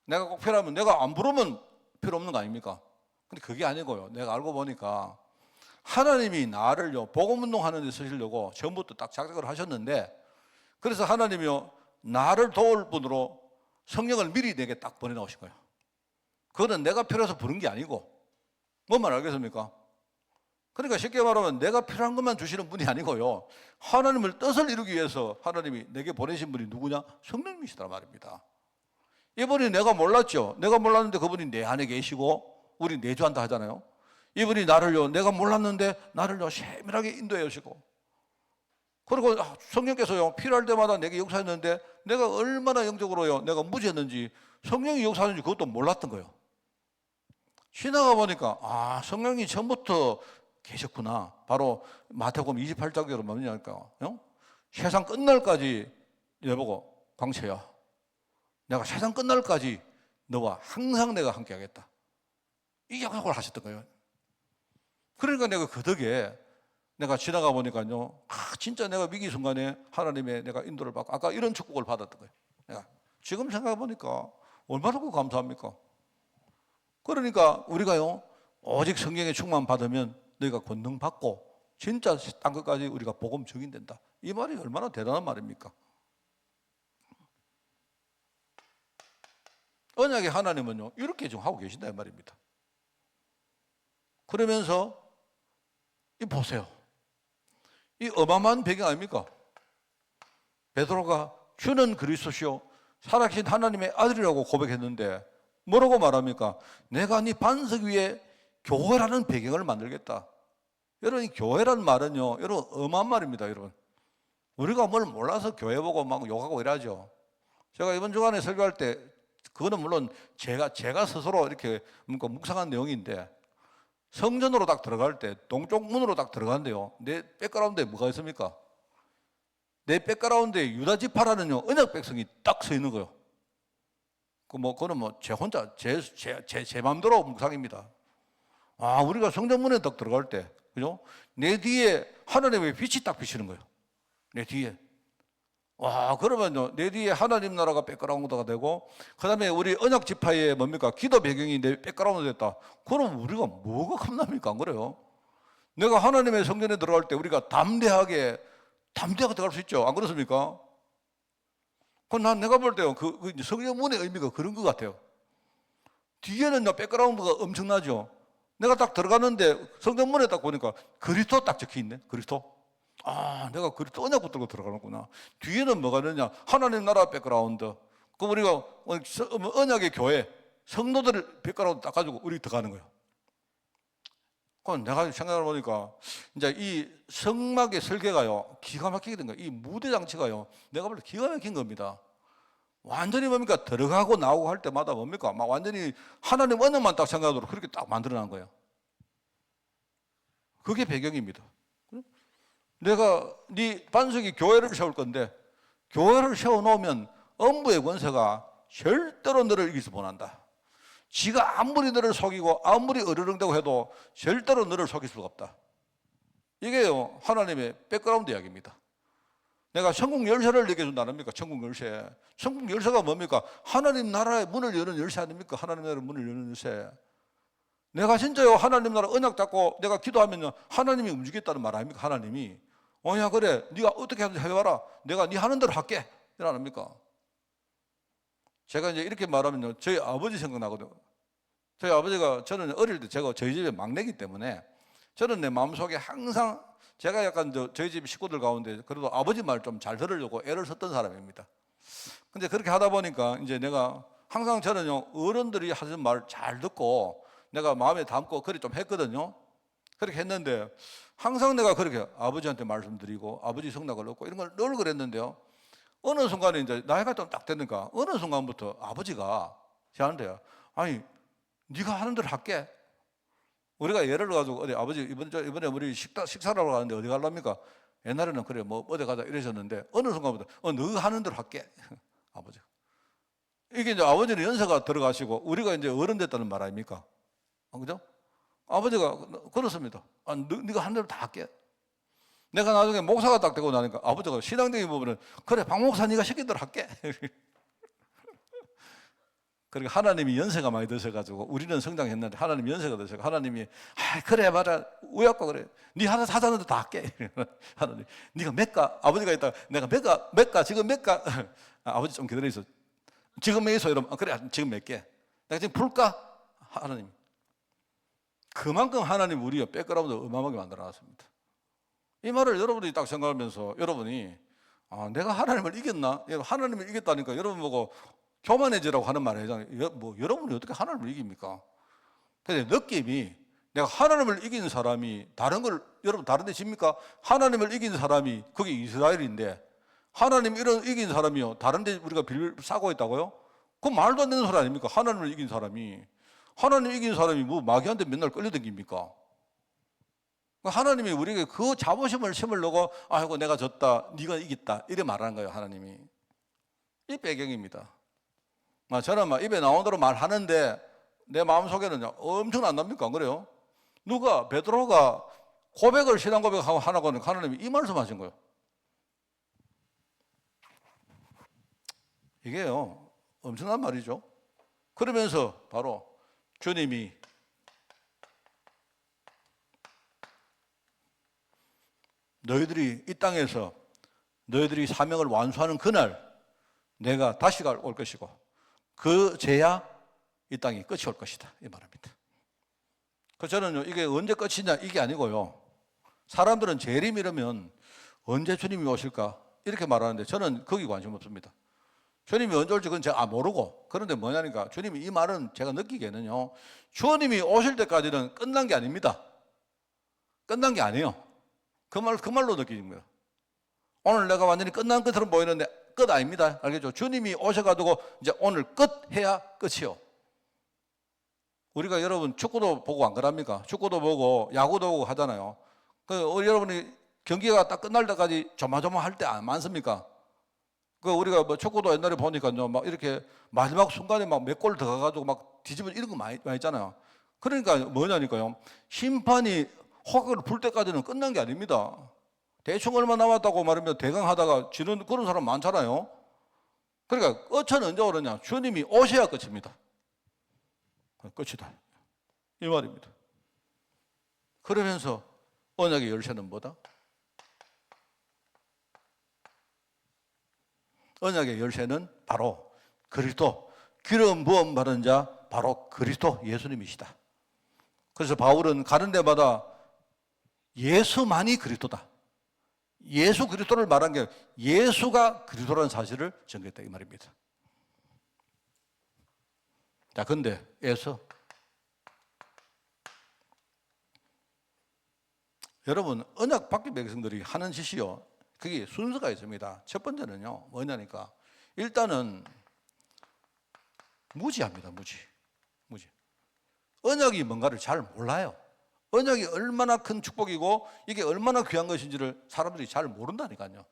내가 꼭 필요하면, 내가 안 부르면 필요 없는 거 아닙니까? 근데 그게 아니고요. 내가 알고 보니까 하나님이 나를요, 복음운동 하는 데 쓰시려고 처음부터 딱 작작을 하셨는데, 그래서 하나님이요, 나를 도울 분으로 성령을 미리 내게 딱 보내놓으신 거예요. 그거는 내가 필요해서 부른 게 아니고, 뭔 말 알겠습니까? 그러니까 쉽게 말하면 내가 필요한 것만 주시는 분이 아니고요, 하나님을 뜻을 이루기 위해서 하나님이 내게 보내신 분이 누구냐? 성령님이시단 말입니다. 이분이 내가 몰랐죠. 내가 몰랐는데 그분이 내 안에 계시고, 우리 내주한다 하잖아요. 이분이 내가 몰랐는데 나를요, 세밀하게 인도해 주시고, 그리고 성령께서요, 필요할 때마다 내게 역사했는데, 내가 얼마나 영적으로요, 내가 무지했는지, 성령이 역사하는지 그것도 몰랐던 거예요. 지나가 보니까, 성령이 처음부터 계셨구나. 바로 마태복음 28장대로 뭐냐니까, 세상 끝날까지 내보고, 광채야, 내가 세상 끝날까지 너와 항상 내가 함께 하겠다. 이 약속을 하셨던 거예요. 그러니까 내가 그 덕에 내가 지나가 보니까요, 진짜 내가 위기 순간에 하나님의 내가 인도를 받고, 아까 이런 축복을 받았던 거예요. 내가 지금 생각해 보니까 얼마나 감사합니까? 그러니까 우리가요, 오직 성령의 충만 받으면 너희가 권능 받고 진짜 땅 끝까지 우리가 복음 증인된다. 이 말이 얼마나 대단한 말입니까? 언약의 하나님은요, 이렇게 지금 하고 계신다 이 말입니다. 그러면서 보세요. 이 어마어마한 배경 아닙니까? 베드로가 주는 그리스도시요 살아계신 하나님의 아들이라고 고백했는데 뭐라고 말합니까? 내가 네 반석 위에 교회라는 배경을 만들겠다. 여러분, 이 교회라는 말은요, 여러분, 어마어마한 말입니다. 여러분, 우리가 뭘 몰라서 교회 보고 막 욕하고 이러죠. 제가 이번 주간에 설교할 때, 그거는 물론 제가 스스로 이렇게 묵상한 내용인데, 성전으로 딱 들어갈 때 동쪽 문으로 딱 들어가는데요, 내 백그라운드에 뭐가 있습니까? 내 백그라운드에 유다 지파라는요, 언약 백성이 딱 서 있는 거예요. 그거는 제 혼자 제 마음대로 묵상입니다. 우리가 성전문에 딱 들어갈 때, 그죠? 내 뒤에 하나님의 빛이 딱 비치는 거예요. 내 뒤에. 그러면요, 내 뒤에 하나님 나라가 백그라운드가 되고, 그 다음에 우리 언약 지파의 뭡니까? 기도 배경이 내 백그라운드 됐다. 그럼 우리가 뭐가 겁납니까? 안 그래요? 내가 하나님의 성전에 들어갈 때 우리가 담대하게 들어갈 수 있죠. 안 그렇습니까? 그건 내가 볼 때요, 그 성전문의 의미가 그런 것 같아요. 뒤에는 백그라운드가 엄청나죠. 내가 딱 들어가는데 성전문에 딱 보니까 그리스도 딱 적혀 있네. 그리스도. 내가 그리스도 언약 붙들고 들어가는구나. 뒤에는 뭐가 있느냐? 하나님 나라 백그라운드. 그럼 우리가 언약의 교회 성도들을 백그라운드 딱 가지고 우리 들어가는 거예요. 그건 내가 생각해 보니까 이제 이 성막의 설계가요, 기가 막히게 된 거예요. 이 무대 장치가요, 내가 볼 때 기가 막힌 겁니다. 완전히 뭡니까? 들어가고 나오고 할 때마다 뭡니까? 막 완전히 하나님 언약만 딱 생각하도록 그렇게 딱 만들어 놓은 거예요. 그게 배경입니다. 내가 네 반석이 교회를 세울 건데, 교회를 세워놓으면 엄부의 권세가 절대로 너를 이길 수 못한다. 지가 아무리 너를 속이고 아무리 어르렁대고 해도 절대로 너를 속일 수가 없다. 이게요, 하나님의 백그라운드 이야기입니다. 내가 천국 열쇠를 내게 준다 아닙니까? 천국 열쇠. 천국 열쇠가 뭡니까? 하나님 나라의 문을 여는 열쇠 아닙니까? 하나님 나라의 문을 여는 열쇠. 내가 진짜요, 하나님 나라 언약 잡고 내가 기도하면요, 하나님이 움직였다는 말 아닙니까? 하나님이. 야, 그래, 네가 어떻게 하든지 해봐라. 내가 네 하는 대로 할게. 이런 아닙니까? 제가 이제 이렇게 말하면요, 저희 아버지 생각나거든요. 저희 아버지가, 저는 어릴 때 제가 저희 집에 막내기 때문에 저는 내 마음속에 항상 제가 약간 저희 집 식구들 가운데 그래도 아버지 말 좀 잘 들으려고 애를 썼던 사람입니다. 근데 그렇게 하다 보니까 이제 내가 항상 저는요, 어른들이 하는 말 잘 듣고 내가 마음에 담고 그렇게 좀 했거든요. 그렇게 했는데 항상 내가 그렇게 아버지한테 말씀드리고 아버지 성낙을 얻고 이런 걸 늘 그랬는데요. 어느 순간에 이제 나이가 좀 딱 되니까 어느 순간부터 아버지가 저한테요, 아니 네가 하는 대로 할게. 우리가 예를 들어가지고 어디 아버지 이번에 우리 식사를 하러 가는데 어디 갈랍니까? 옛날에는 그래 뭐 어디 가자 이러셨는데 어느 순간부터 너가 하는 대로 할게. 아버지가. 이게 이제 아버지는 연세가 들어가시고 우리가 이제 어른 됐다는 말 아닙니까? 그죠? 아버지가 그렇습니다. 네가 하는 대로 다 할게. 내가 나중에 목사가 딱 되고 나니까 아버지가 신앙적인 부분은 그래 박 목사 네가 시킨 대로 할게. 그러니까 하나님이 연세가 많이 드셔가지고 우리는 성장했는데 하나님이 연세가 드셔서 하나님이 그래 맞아 우약과 그래 네 하나 하자는 대로 다 할게. 하나님 네가 몇가 아버지가 있다가 내가 몇가 지금 몇가 아버지 좀 기다려 있어. 지금 몇 있어 이러면 그래 지금 몇 개. 내가 지금 풀까? 하나님 그만큼 하나님 우리가 백그라운드 어마어마하게 만들어놨습니다. 이 말을 여러분이 딱 생각하면서 여러분이 내가 하나님을 이겼나? 하나님을 이겼다니까 여러분 보고 교만해지라고 하는 말 하잖아요. 뭐 여러분이 어떻게 하나님을 이깁니까? 근데 느낌이 내가 하나님을 이긴 사람이 다른 걸 여러분 다른 데 집니까? 하나님을 이긴 사람이 그게 이스라엘인데 하나님 이긴 사람이요 다른 데 우리가 빌 싸고 있다고요? 그건 말도 안 되는 소리 아닙니까? 하나님을 이긴 사람이 하나님 이긴 사람이 뭐 마귀한테 맨날 끌려다닙니까? 하나님이 우리에게 그 자부심을 심으려고 아이고 내가 졌다 네가 이겼다 이래 말하는 거예요. 하나님이 이 배경입니다. 저는 막 입에 나온 대로 말하는데 내 마음속에는 엄청 안 납니까? 안 그래요? 누가 베드로가 고백을 신앙 고백하고 하나고는 하나님이 이 말씀하신 거예요. 이게요 엄청난 말이죠. 그러면서 바로 주님이 너희들이 이 땅에서 너희들이 사명을 완수하는 그날 내가 다시 올 것이고 그 죄야 이 땅이 끝이 올 것이다 이 말입니다. 그래서 저는요 이게 언제 끝이냐 이게 아니고요 사람들은 재림 이러면 언제 주님이 오실까 이렇게 말하는데 저는 거기 관심 없습니다. 주님이 언제 올지 그건 제가 모르고 그런데 뭐냐니까 주님이 이 말은 제가 느끼기에는요 주님이 오실 때까지는 끝난 게 아닙니다. 끝난 게 아니에요. 그 말로 느끼는 거예요. 오늘 내가 완전히 끝난 것처럼 보이는데 끝 아닙니다. 알겠죠? 주님이 오셔가지고 이제 오늘 끝 해야 끝이요. 우리가 여러분 축구도 보고 안 그럽니까? 축구도 보고 야구도 보고 하잖아요. 여러분이 경기가 딱 끝날 때까지 조마조마할 때 많습니까? 우리가 뭐 축구도 옛날에 보니까요 막 이렇게 마지막 순간에 막 몇 골 들어가가지고 막 뒤집어 이런 거 많이 있잖아요. 그러니까 뭐냐니까요. 심판이 호각을 불 때까지는 끝난 게 아닙니다. 대충 얼마 남았다고 말하면 대강하다가 지는 그런 사람 많잖아요. 그러니까 끝은 언제 오느냐? 주님이 오셔야 끝입니다. 끝이다 이 말입니다. 그러면서 언약의 열쇠는 뭐다? 언약의 열쇠는 바로 그리스도 기름 부음 받은 자 바로 그리스도 예수님이시다. 그래서 바울은 가는 데마다 예수만이 그리스도다. 예수 그리스도를 말한 게 예수가 그리스도라는 사실을 전개했다 이 말입니다. 자, 근데 여러분 언약 받기 백성들이 하는 짓이요 그게 순서가 있습니다. 첫 번째는요 뭐냐니까 일단은 무지합니다. 무지. 언약이 뭔가를 잘 몰라요. 언약이 얼마나 큰 축복이고 이게 얼마나 귀한 것인지를 사람들이 잘 모른다니까요.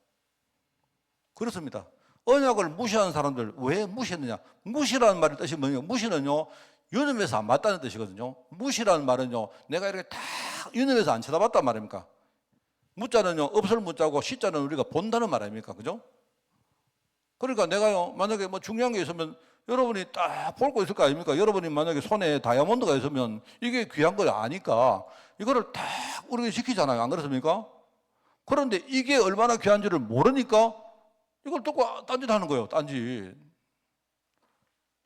그렇습니다. 언약을 무시하는 사람들 왜 무시했느냐? 무시라는 말의 뜻이 뭐냐면 무시는요 유념해서 안 봤다는 뜻이거든요. 무시라는 말은요 내가 이렇게 다 유념해서 안 쳐다봤단 말입니까? 무자는요 없을 무자고 시자는 우리가 본다는 말 아닙니까? 그죠? 그러니까 내가요 만약에 뭐 중요한 게 있으면 여러분이 딱 볼고 있을 거 아닙니까? 여러분이 만약에 손에 다이아몬드가 있으면 이게 귀한 거 아니까 이거를 딱 우리가 지키잖아요. 안 그렇습니까? 그런데 이게 얼마나 귀한지를 모르니까 이걸 듣고 딴짓하는 거예요. 딴짓.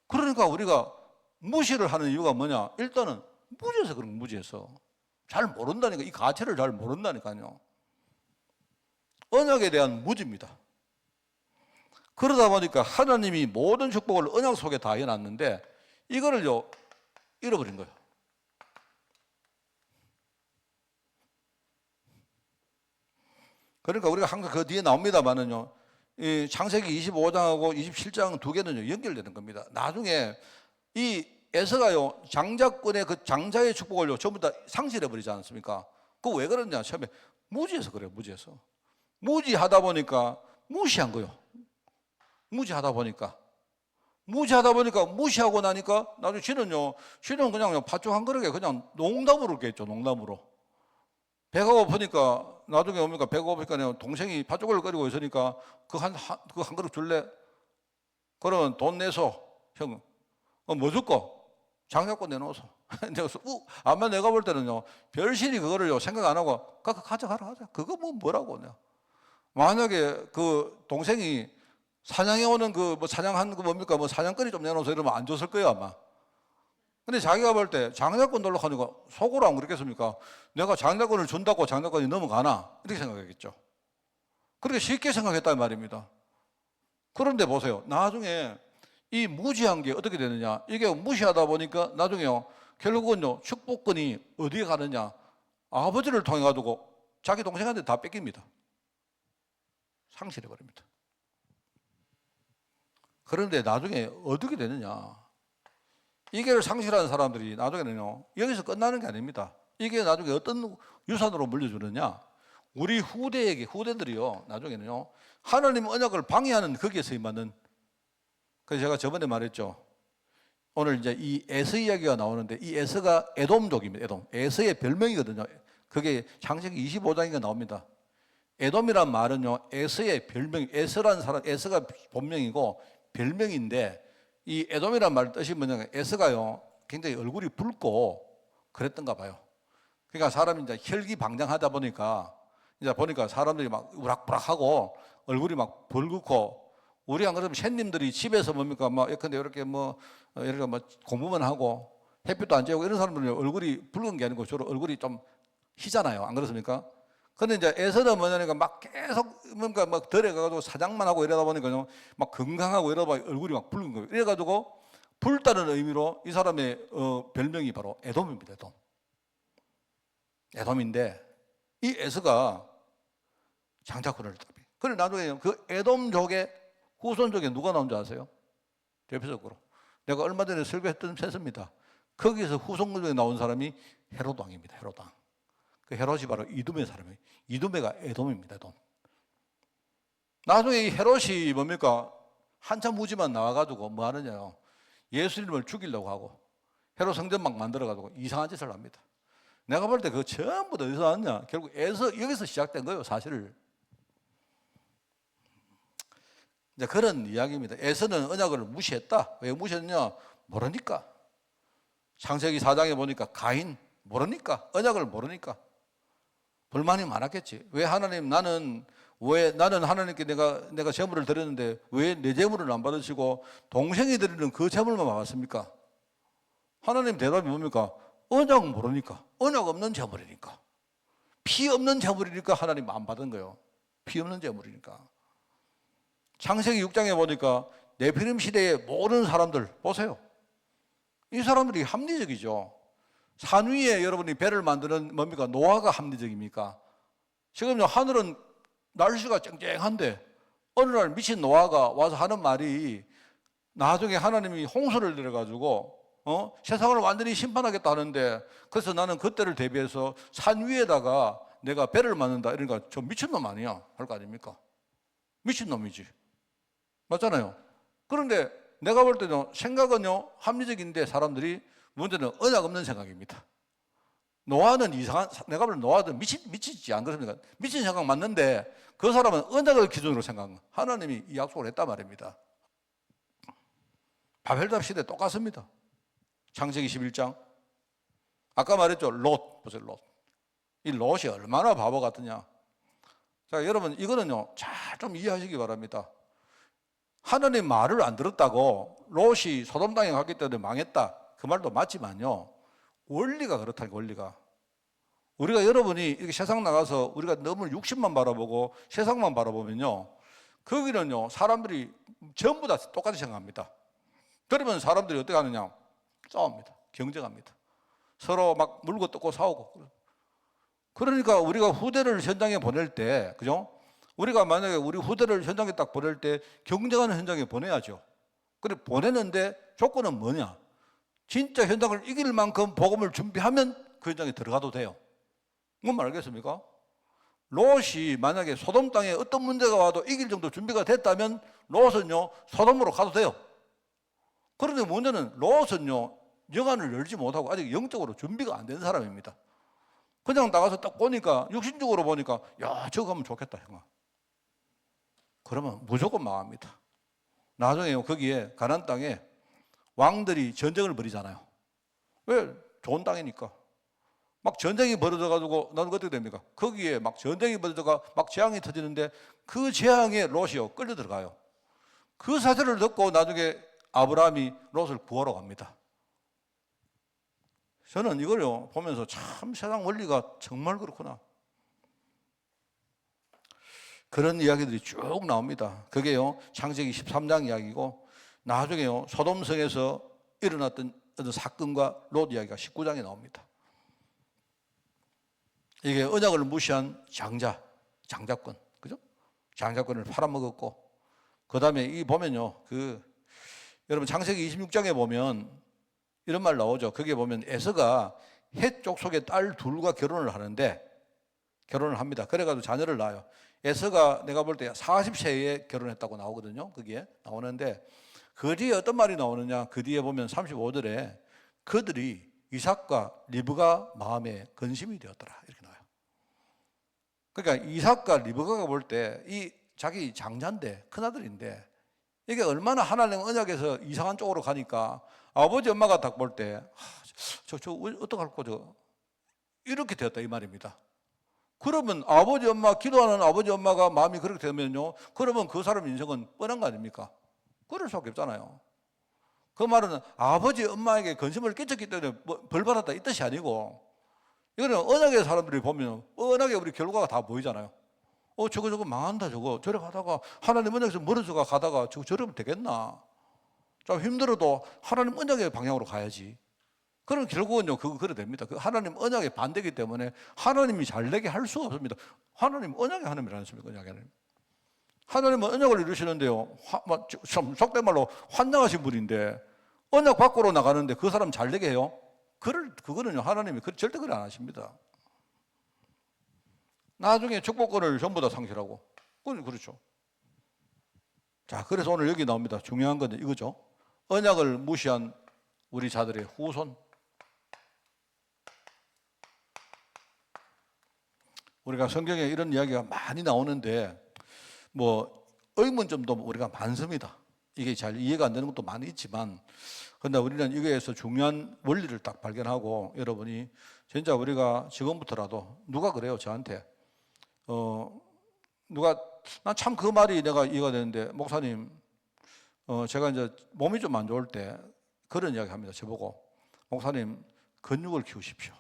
그러니까 우리가 무시를 하는 이유가 뭐냐? 일단은 무지해서 그런 거 무지해서 잘 모른다니까 이 가치를 잘 모른다니까요. 언약에 대한 무지입니다. 그러다 보니까 하나님이 모든 축복을 언약 속에 다 해놨는데 이거를요 잃어버린 거예요. 그러니까 우리가 항상 그 뒤에 나옵니다만은요, 이 창세기 25장하고 27장 두 개는요 연결되는 겁니다. 나중에 이 에서가요 장자권의 그 장자의 축복을요 전부 다 상실해 버리지 않습니까? 그거 왜 그러냐? 처음에 무지해서 그래요. 무지하다 보니까 무시한 거예요. 무지하다 보니까 무시하고 나니까 나중에 쥐는 그냥 팥죽 한 그릇에 그냥 농담으로 겠죠. 농담으로. 배가 고프니까 나중에 오니까 배가 고프니까 동생이 팥죽을 끓이고 있으니까 그 한 그릇 줄래? 그러면 돈 내서 형 뭐 줄까? 장자권 내놓아서. 아마 내가 볼 때는요 별실이 그거를요 생각 안 하고 가져가라. 그거 뭐라고 내가. 만약에 그 동생이 사냥해 오는 그 뭐 사냥한 거 뭡니까? 뭐 사냥거리 좀 내놓아서 이러면 안 줬을 거예요, 아마. 근데 자기가 볼 때 장자권 달라고 하니까 속으로 안 그랬겠습니까? 내가 장자권을 준다고 장자권이 넘어가나? 이렇게 생각했겠죠. 그렇게 쉽게 생각했단 말입니다. 그런데 보세요. 나중에 이 무지한 게 어떻게 되느냐? 이게 무시하다 보니까 나중에요. 결국은요, 축복권이 어디에 가느냐? 아버지를 통해 가지고 자기 동생한테 다 뺏깁니다. 상실해 버립니다. 그런데 나중에 어떻게 되느냐? 이게 상실하는 사람들이 나중에는요, 여기서 끝나는 게 아닙니다. 이게 나중에 어떤 유산으로 물려주느냐? 우리 후대들이요, 나중에는요, 하나님 언약을 방해하는 거기에 맞는. 그래서 제가 저번에 말했죠. 오늘 이제 이 에서 이야기가 나오는데 이 에서가 에돔족입니다. 에서의 별명이거든요. 그게 창세기 25장인가 나옵니다. 에돔이란 말은요, 에서의 별명, 에서라는 사람, 에서가 본명이고 별명인데 이 에돔이란 말 뜻이 뭐냐면 에서가요, 굉장히 얼굴이 붉고 그랬던가 봐요. 그러니까 사람이 이제 혈기방장하다 보니까 사람들이 막 우락부락하고 얼굴이 막 붉고 우리 안 그러면 샌님들이 집에서 뭡니까 막 예컨대 이렇게 이렇게 공부만 하고 햇빛도 안 쬐고 이런 사람들은 얼굴이 붉은 게 아니고 주로 얼굴이 좀 희잖아요. 안 그렇습니까? 근데 이제 에서는 뭐냐니까 막 계속 뭔가 막 덜해가지고 사장만 하고 이러다 보니까 막 건강하고 이러다 보니 얼굴이 막 붉은 거예요. 이래가지고 붉다는 의미로 이 사람의 별명이 바로 에돔입니다. 에돔인데 이 에서가 장자권을 따비. 그래 나중에 그 에돔족의 후손족에 누가 나온 줄 아세요? 대표적으로 내가 얼마 전에 설교했던 셋입니다. 거기서 후손족에 나온 사람이 헤롯 왕입니다. 헤롯 왕. 그 헤롯이 바로 이두메 사람이에요. 이두메가 에돔입니다. 에돔. 나중에 이 헤롯이 뭡니까? 한참 후지만 나와가지고 뭐 하느냐요? 예수님을 죽이려고 하고 헤롯 성전 막 만들어가지고 이상한 짓을 합니다. 내가 볼 때 그거 전부 다 어디서 왔냐? 결국 여기서 시작된 거예요, 사실을. 이제 그런 이야기입니다. 에서는 언약을 무시했다. 왜 무시했냐? 모르니까. 창세기 4장에 보니까 가인 모르니까, 언약을 모르니까 불만이 많았겠지. 왜 나는 하나님께 내가 제물을 드렸는데 왜 내 제물을 안 받으시고 동생이 드리는 그 제물만 받았습니까? 하나님 대답이 뭡니까? 언약 모르니까. 언약 없는 제물이니까. 피 없는 제물이니까 하나님 안 받은 거예요. 피 없는 제물이니까. 창세기 6장에 보니까 네피림 시대의 모든 사람들 보세요. 이 사람들이 합리적이죠. 산 위에 여러분이 배를 만드는 뭡니까? 노아가 합리적입니까? 지금요 하늘은 날씨가 쨍쨍한데 어느 날 미친 노아가 와서 하는 말이 나중에 하나님이 홍수를 내려가지고 세상을 완전히 심판하겠다 하는데 그래서 나는 그때를 대비해서 산 위에다가 내가 배를 만든다 이러니까 저 미친놈 아니야 할 거 아닙니까? 미친놈이지. 맞잖아요. 그런데 내가 볼 때는 생각은요 합리적인데 사람들이 문제는 언약 없는 생각입니다. 노아는 내가 볼 때 노아는 미치지 안 그렇습니까? 미친 생각 맞는데 그 사람은 언약을 기준으로 생각한 하나님이 이 약속을 했단 말입니다. 바벨탑 시대 똑같습니다. 창세기 11장. 아까 말했죠. 롯. 보세요, 롯. 이 롯이 얼마나 바보 같으냐. 자, 여러분, 이거는요, 잘 좀 이해하시기 바랍니다. 하나님 말을 안 들었다고 롯이 소돔 땅에 갔기 때문에 망했다. 그 말도 맞지만요. 원리가 그렇다니까, 원리가. 우리가 여러분이 이렇게 세상 나가서 우리가 너무 육신만 바라보고 세상만 바라보면요, 거기는요 사람들이 전부 다 똑같이 생각합니다. 그러면 사람들이 어떻게 하느냐? 싸웁니다. 경쟁합니다. 서로 막 물고 뜯고 싸우고. 그러니까 우리가 후대를 현장에 보낼 때, 그죠? 우리가 만약에 우리 후대를 현장에 딱 보낼 때 경쟁하는 현장에 보내야죠. 그래 보내는데 조건은 뭐냐? 진짜 현장을 이길 만큼 복음을 준비하면 그 현장에 들어가도 돼요. 뭔 말 알겠습니까? 롯이 만약에 소돔 땅에 어떤 문제가 와도 이길 정도 준비가 됐다면 롯은요 소돔으로 가도 돼요. 그런데 문제는 롯은요 영안을 열지 못하고 아직 영적으로 준비가 안 된 사람입니다. 그냥 나가서 딱 보니까 육신적으로 보니까 야 저거 가면 좋겠다 형아. 그러면 무조건 망합니다. 나중에 거기에 가나안 땅에 왕들이 전쟁을 벌이잖아요. 왜? 좋은 땅이니까. 막 전쟁이 벌어져가지고 나는 어떻게 됩니까? 거기에 막 전쟁이 벌어져가 막 재앙이 터지는데 그 재앙에 롯이요 끌려 들어가요. 그 사실을 듣고 나중에 아브라함이 롯을 구하러 갑니다. 저는 이걸요 보면서 참 세상 원리가 정말 그렇구나. 그런 이야기들이 쭉 나옵니다. 그게요 창세기 13장 이야기고 나중에요 소돔성에서 일어났던 어떤 사건과 롯 이야기가 19장에 나옵니다. 이게 언약을 무시한 장자권, 그죠? 장자권을 팔아먹었고, 그 다음에 이 보면요, 여러분 창세기 26장에 보면 이런 말 나오죠. 거기에 보면 에서가 헷 족속의 딸 둘과 결혼을 합니다. 그래가지고 자녀를 낳아요. 에서가 내가 볼 때 40세에 결혼했다고 나오거든요. 거기에 나오는데 그 뒤에 어떤 말이 나오느냐? 그 뒤에 보면 35절에 그들이 이삭과 리브가 마음에 근심이 되었더라 이렇게 나와요. 그러니까 이삭과 리브가가 볼 때 이 자기 장자인데 큰아들인데 이게 얼마나 하나님 언약에서 이상한 쪽으로 가니까 아버지 엄마가 딱 볼 때 저 어떡할꼬 저 이렇게 되었다 이 말입니다. 그러면 아버지 엄마 기도하는 아버지 엄마가 마음이 그렇게 되면요 그러면 그 사람 인생은 뻔한 거 아닙니까? 그럴 수밖에 없잖아요. 그 말은 아버지 엄마에게 근심을 끼쳤기 때문에 벌 받았다 이 뜻이 아니고 이거는 언약의 사람들이 보면 뻔하게 우리 결과가 다 보이잖아요. 저거 망한다 저거 저래 가다가 하나님 언약에서 멀어져가 가다가 저러면 되겠나? 좀 힘들어도 하나님 언약의 방향으로 가야지. 그럼 결국은요 그래 됩니다. 그 하나님 언약에 반대이기 때문에 하나님이 잘 되게 할 수가 없습니다. 하나님 언약의 하나님이라 않습니까? 언약의 하나님. 하나님은 언약을 이루시는데요 참 속된 말로 환장하신 분인데 언약 밖으로 나가는데 그 사람 잘 되게 해요? 그거는요 하나님이 절대 그래 안 하십니다. 나중에 축복권을 전부 다 상실하고 그건 그렇죠. 자 그래서 오늘 여기 나옵니다. 중요한 건 이거죠. 언약을 무시한 우리 자들의 후손. 우리가 성경에 이런 이야기가 많이 나오는데 뭐 의문점도 우리가 많습니다. 이게 잘 이해가 안 되는 것도 많이 있지만 그런데 우리는 이거에서 중요한 원리를 딱 발견하고 여러분이 진짜 우리가 지금부터라도 누가 그래요 저한테 누가 난 참 그 말이 내가 이해가 되는데 목사님 제가 이제 몸이 좀 안 좋을 때 그런 이야기 합니다. 저보고 목사님 근육을 키우십시오.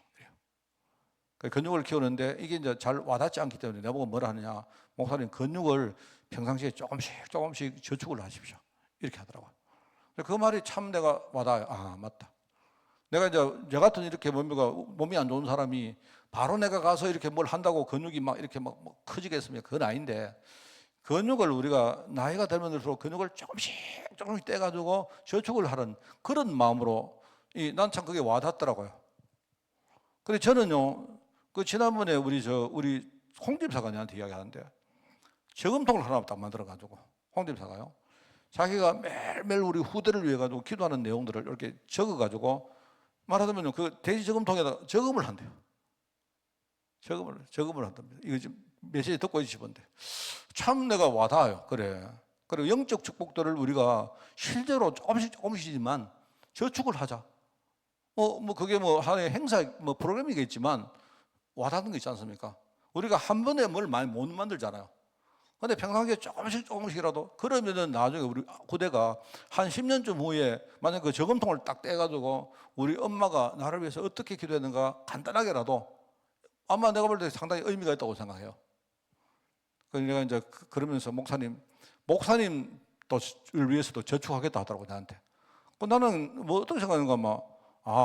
근육을 키우는데 이게 이제 잘 와닿지 않기 때문에 내보고 뭐라 하느냐 목사님 근육을 평상시에 조금씩 저축을 하십시오. 이렇게 하더라고요. 그 말이 참 내가 와닿아요. 아 맞다. 내가 이제 저 같은 이렇게 몸이 안 좋은 사람이 바로 내가 가서 이렇게 뭘 한다고 근육이 막 이렇게 막 커지겠습니까? 그건 아닌데 근육을 우리가 나이가 들면 들수록 근육을 조금씩 떼가지고 저축을 하는 그런 마음으로 난 참 그게 와닿더라고요. 근데 저는요 그 지난번에 우리 홍 집사가 나한테 이야기하는데 저금통을 하나 딱 만들어가지고 홍 집사가요 자기가 매일매일 우리 후대를 위해 가지고 기도하는 내용들을 이렇게 적어가지고 말하자면 그 돼지 저금통에다 저금을 한대요. 저금을 한답니다. 이거 지금 메시지 듣고 있으시던데 참 내가 와닿아요. 그래. 그리고 영적 축복들을 우리가 실제로 조금씩이지만 저축을 하자. 뭐 그게 뭐 하나의 행사 뭐 프로그램이겠지만 와닿는 거 있지 않습니까? 우리가 한 번에 뭘 많이 못 만들잖아요. 근데 평상시에 조금씩이라도 그러면은 나중에 우리 후대가 한 10년쯤 후에 만약 그 저금통을 딱 떼가지고 우리 엄마가 나를 위해서 어떻게 기도했는가 간단하게라도 아마 내가 볼 때 상당히 의미가 있다고 생각해요. 그래서 내가 이제 그러면서 목사님을 위해서도 저축하겠다 하더라고 나한테. 나는 뭐 어떻게 생각하는가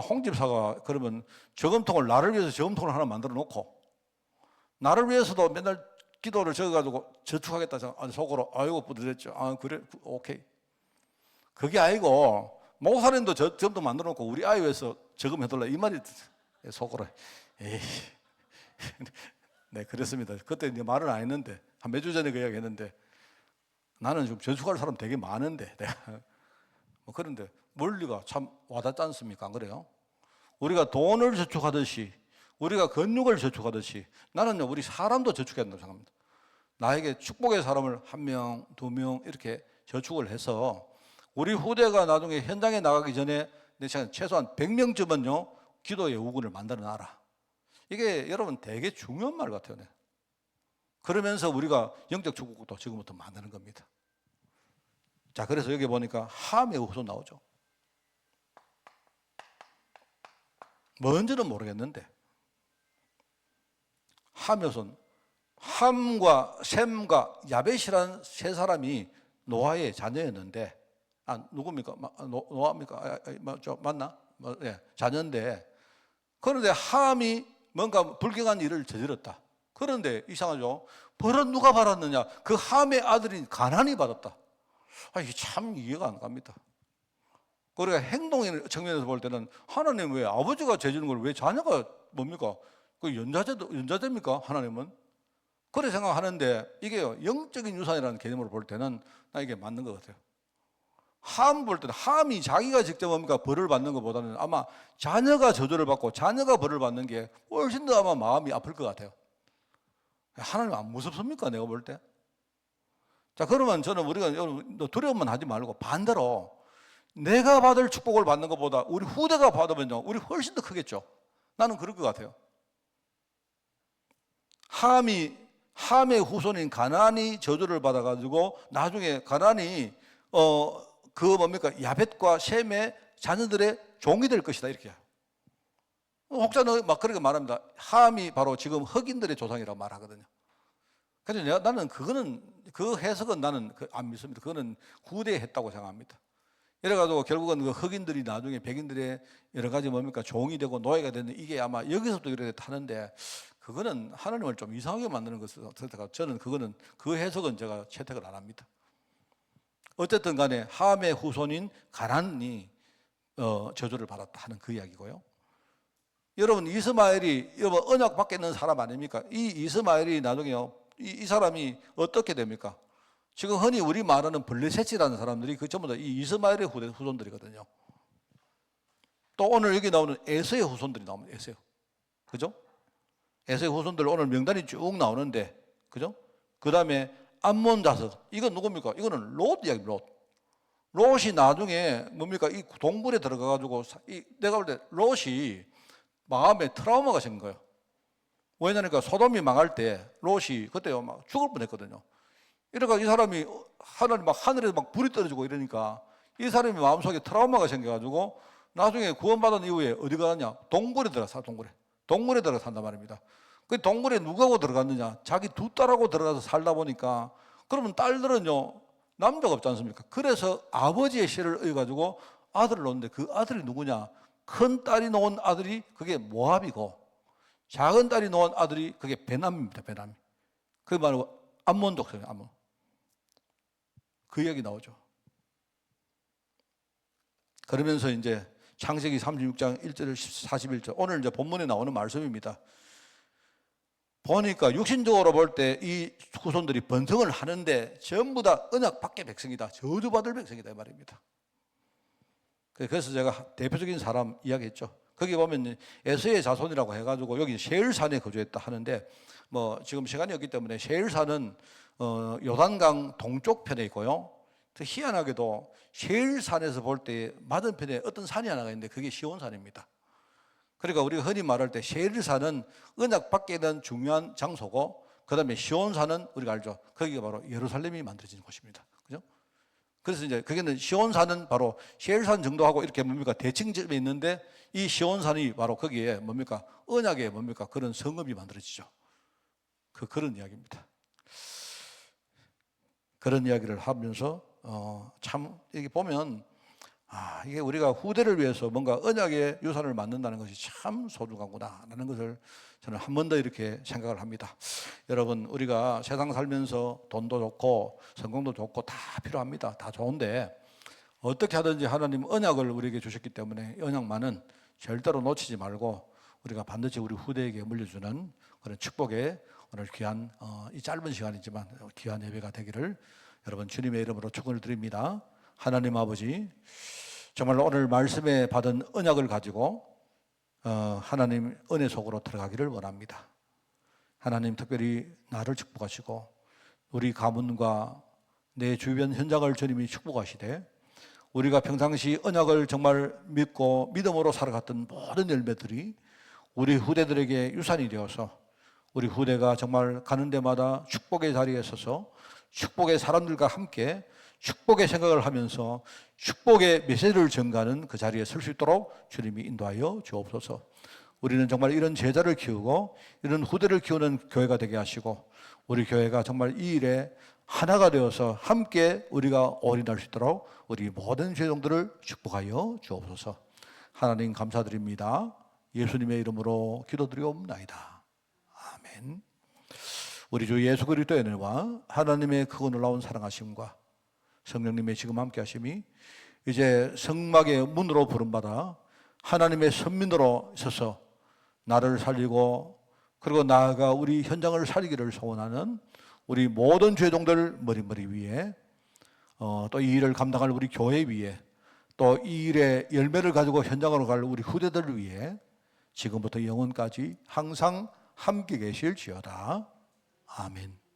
홍 집사가 그러면 저금통을 나를 위해서 저금통을 하나 만들어 놓고 나를 위해서도 맨날 기도를 적어가지고 저축하겠다 속으로 아이고 뿌듯했죠. 그래 오케이. 그게 아니고 목사님도 저금통 만들어 놓고 우리 아이 위해서 저금해둘라 이 말이 속으로. 에이. 네 그랬습니다. 그때 이제 말은 안 했는데 한 몇 주 전에 그 이야기 했는데 나는 지금 저축할 사람 되게 많은데 내가 그런데 원리가 참 와닿지 않습니까? 안 그래요? 우리가 돈을 저축하듯이 우리가 건육을 저축하듯이 나는요 우리 사람도 저축해야 된다고 생각합니다. 나에게 축복의 사람을 1명, 2명 이렇게 저축을 해서 우리 후대가 나중에 현장에 나가기 전에 내 최소한 100명쯤은요 기도의 우군을 만들어 놔라. 이게 여러분 되게 중요한 말 같아요. 네. 그러면서 우리가 영적 축복도 지금부터 만드는 겁니다. 자, 그래서 여기 보니까 함의 후손 나오죠. 뭔지는 모르겠는데 함의 후손, 함과 셈과 야벳이라는 세 사람이 노아의 자녀였는데 누굽니까? 노아입니까? 맞나? 네, 자녀인데 그런데 함이 뭔가 불경한 일을 저질렀다. 그런데 이상하죠. 벌은 누가 받았느냐? 그 함의 아들인 가나안이 받았다. 이게 참 이해가 안 갑니다. 우리가 행동의 측면에서 볼 때는 하나님 왜 아버지가 죄지는 걸 왜 자녀가 뭡니까? 그 연자됩니까? 하나님은? 그렇게 생각하는데 이게 영적인 유산이라는 개념으로 볼 때는 나 이게 맞는 것 같아요. 함 볼 때는 함이 자기가 직접 뭡니까? 벌을 받는 것보다는 아마 자녀가 저주를 받고 자녀가 벌을 받는 게 훨씬 더 아마 마음이 아플 것 같아요. 하나님 안 무섭습니까? 내가 볼 때. 자, 그러면 저는 우리가 두려움만 하지 말고 반대로 내가 받을 축복을 받는 것보다 우리 후대가 받으면요, 우리 훨씬 더 크겠죠. 나는 그럴 것 같아요. 함의 후손인 가나안이 저주를 받아가지고 나중에 가나안이 그 뭡니까? 야벳과 셈의 자녀들의 종이 될 것이다 이렇게. 혹자는 막 그렇게 말합니다. 함이 바로 지금 흑인들의 조상이라고 말하거든요. 그래서 나는 그 해석은 나는 안 믿습니다. 그거는 후대했다고 생각합니다. 이래가지고 결국은 그 흑인들이 나중에 백인들의 여러 가지 뭡니까? 종이 되고 노예가 되는 이게 아마 여기서부터 이렇게 타는데 그거는 하나님을 좀 이상하게 만드는 것을 저는 그 해석은 제가 채택을 안 합니다. 어쨌든 간에 함의 후손인 가나안이 저주를 받았다 하는 그 이야기고요. 여러분 이스마엘이 언약 밖에 있는 사람 아닙니까? 이 이스마엘이 나중에요. 이 사람이 어떻게 됩니까? 지금 흔히 우리 말하는 블레셋이라는 사람들이 그 전부 다 이 이스마엘의 후손들이거든요. 또 오늘 여기 나오는 에서의 후손들이 나옵니다. 에서. 그죠? 에서의 후손들 오늘 명단이 쭉 나오는데, 그죠? 그 다음에 암몬 자석. 이건 누굽니까? 이거는 롯 이야기입니다. 롯이 나중에 뭡니까? 이 동굴에 들어가가지고 내가 볼 때 롯이 마음에 트라우마가 생긴 거예요. 왜냐니까 소돔이 망할 때 롯이 그때요 막 죽을 뻔했거든요. 이러니까 이 사람이 하늘에서 막 불이 떨어지고 이러니까 이 사람이 마음속에 트라우마가 생겨가지고 나중에 구원받은 이후에 어디 가느냐? 동굴에 들어가 동굴에 들어가 산단 말입니다. 그 동굴에 누구하고 들어갔느냐? 자기 두 딸하고 들어가서 살다 보니까 그러면 딸들은요 남자가 없지 않습니까? 그래서 아버지의 씨를 의가지고 아들을 놓는데 그 아들이 누구냐? 큰 딸이 놓은 아들이 그게 모압이고 작은 딸이 놓은 아들이 그게 베남입니다. 베남. 그게 바로 암몬 족속이에요. 암몬. 그 이야기 나오죠. 그러면서 이제 창세기 36장 1절 41절 오늘 이제 본문에 나오는 말씀입니다. 보니까 육신적으로 볼 때 이 후손들이 번성을 하는데 전부 다 언약 밖의 백성이다. 저주받을 백성이다 이 말입니다. 그래서 제가 대표적인 사람 이야기했죠. 거기 보면 에서의 자손이라고 해가지고 여기 세일산에 거주했다 하는데 뭐 지금 시간이 없기 때문에 세일산은 요단강 동쪽 편에 있고요. 희한하게도 세일산에서 볼 때 맞은편에 어떤 산이 하나가 있는데 그게 시온산입니다. 그러니까 우리가 흔히 말할 때 세일산은 언약 밖에 있는 중요한 장소고 그 다음에 시온산은 우리가 알죠. 거기가 바로 예루살렘이 만들어진 곳입니다. 그죠? 그래서 이제 거기는 시온산은 바로 시엘산 정도하고 이렇게 뭡니까 대칭점에 있는데 이 시온산이 바로 거기에 뭡니까 언약의 뭡니까 그런 성읍이 만들어지죠. 그런 이야기입니다. 그런 이야기를 하면서 참 여기 보면 이게 우리가 후대를 위해서 뭔가 언약의 유산을 만든다는 것이 참 소중하구나라는 것을 저는 한 번 더 이렇게 생각을 합니다. 여러분 우리가 세상 살면서 돈도 좋고 성공도 좋고 다 필요합니다. 다 좋은데 어떻게 하든지 하나님 언약을 우리에게 주셨기 때문에 언약만은 절대로 놓치지 말고 우리가 반드시 우리 후대에게 물려주는 그런 축복의 오늘 귀한 이 짧은 시간이지만 귀한 예배가 되기를 여러분 주님의 이름으로 축원을 드립니다. 하나님 아버지 정말 오늘 말씀에 받은 언약을 가지고 하나님 은혜 속으로 들어가기를 원합니다. 하나님 특별히 나를 축복하시고 우리 가문과 내 주변 현장을 주님이 축복하시되 우리가 평상시 언약을 정말 믿고 믿음으로 살아갔던 모든 열매들이 우리 후대들에게 유산이 되어서 우리 후대가 정말 가는 데마다 축복의 자리에 서서 축복의 사람들과 함께 축복의 생각을 하면서 축복의 메시지를 전가하는 그 자리에 설 수 있도록 주님이 인도하여 주옵소서. 우리는 정말 이런 제자를 키우고 이런 후대를 키우는 교회가 되게 하시고 우리 교회가 정말 이 일에 하나가 되어서 함께 우리가 올인할 수 있도록 우리 모든 죄종들을 축복하여 주옵소서. 하나님 감사드립니다. 예수님의 이름으로 기도드리옵나이다. 아멘. 우리 주 예수 그리스도의 은혜와 하나님의 크고 놀라운 사랑하심과 성령님의 지금 함께 하심이 이제 성막의 문으로 부름받아 하나님의 선민으로 서서 나를 살리고 그리고 나아가 우리 현장을 살리기를 소원하는 우리 모든 죄종들 머리 위에 또 이 일을 감당할 우리 교회 위에 또 이 일의 열매를 가지고 현장으로 갈 우리 후대들 위에 지금부터 영원까지 항상 함께 계실지어다. 아멘.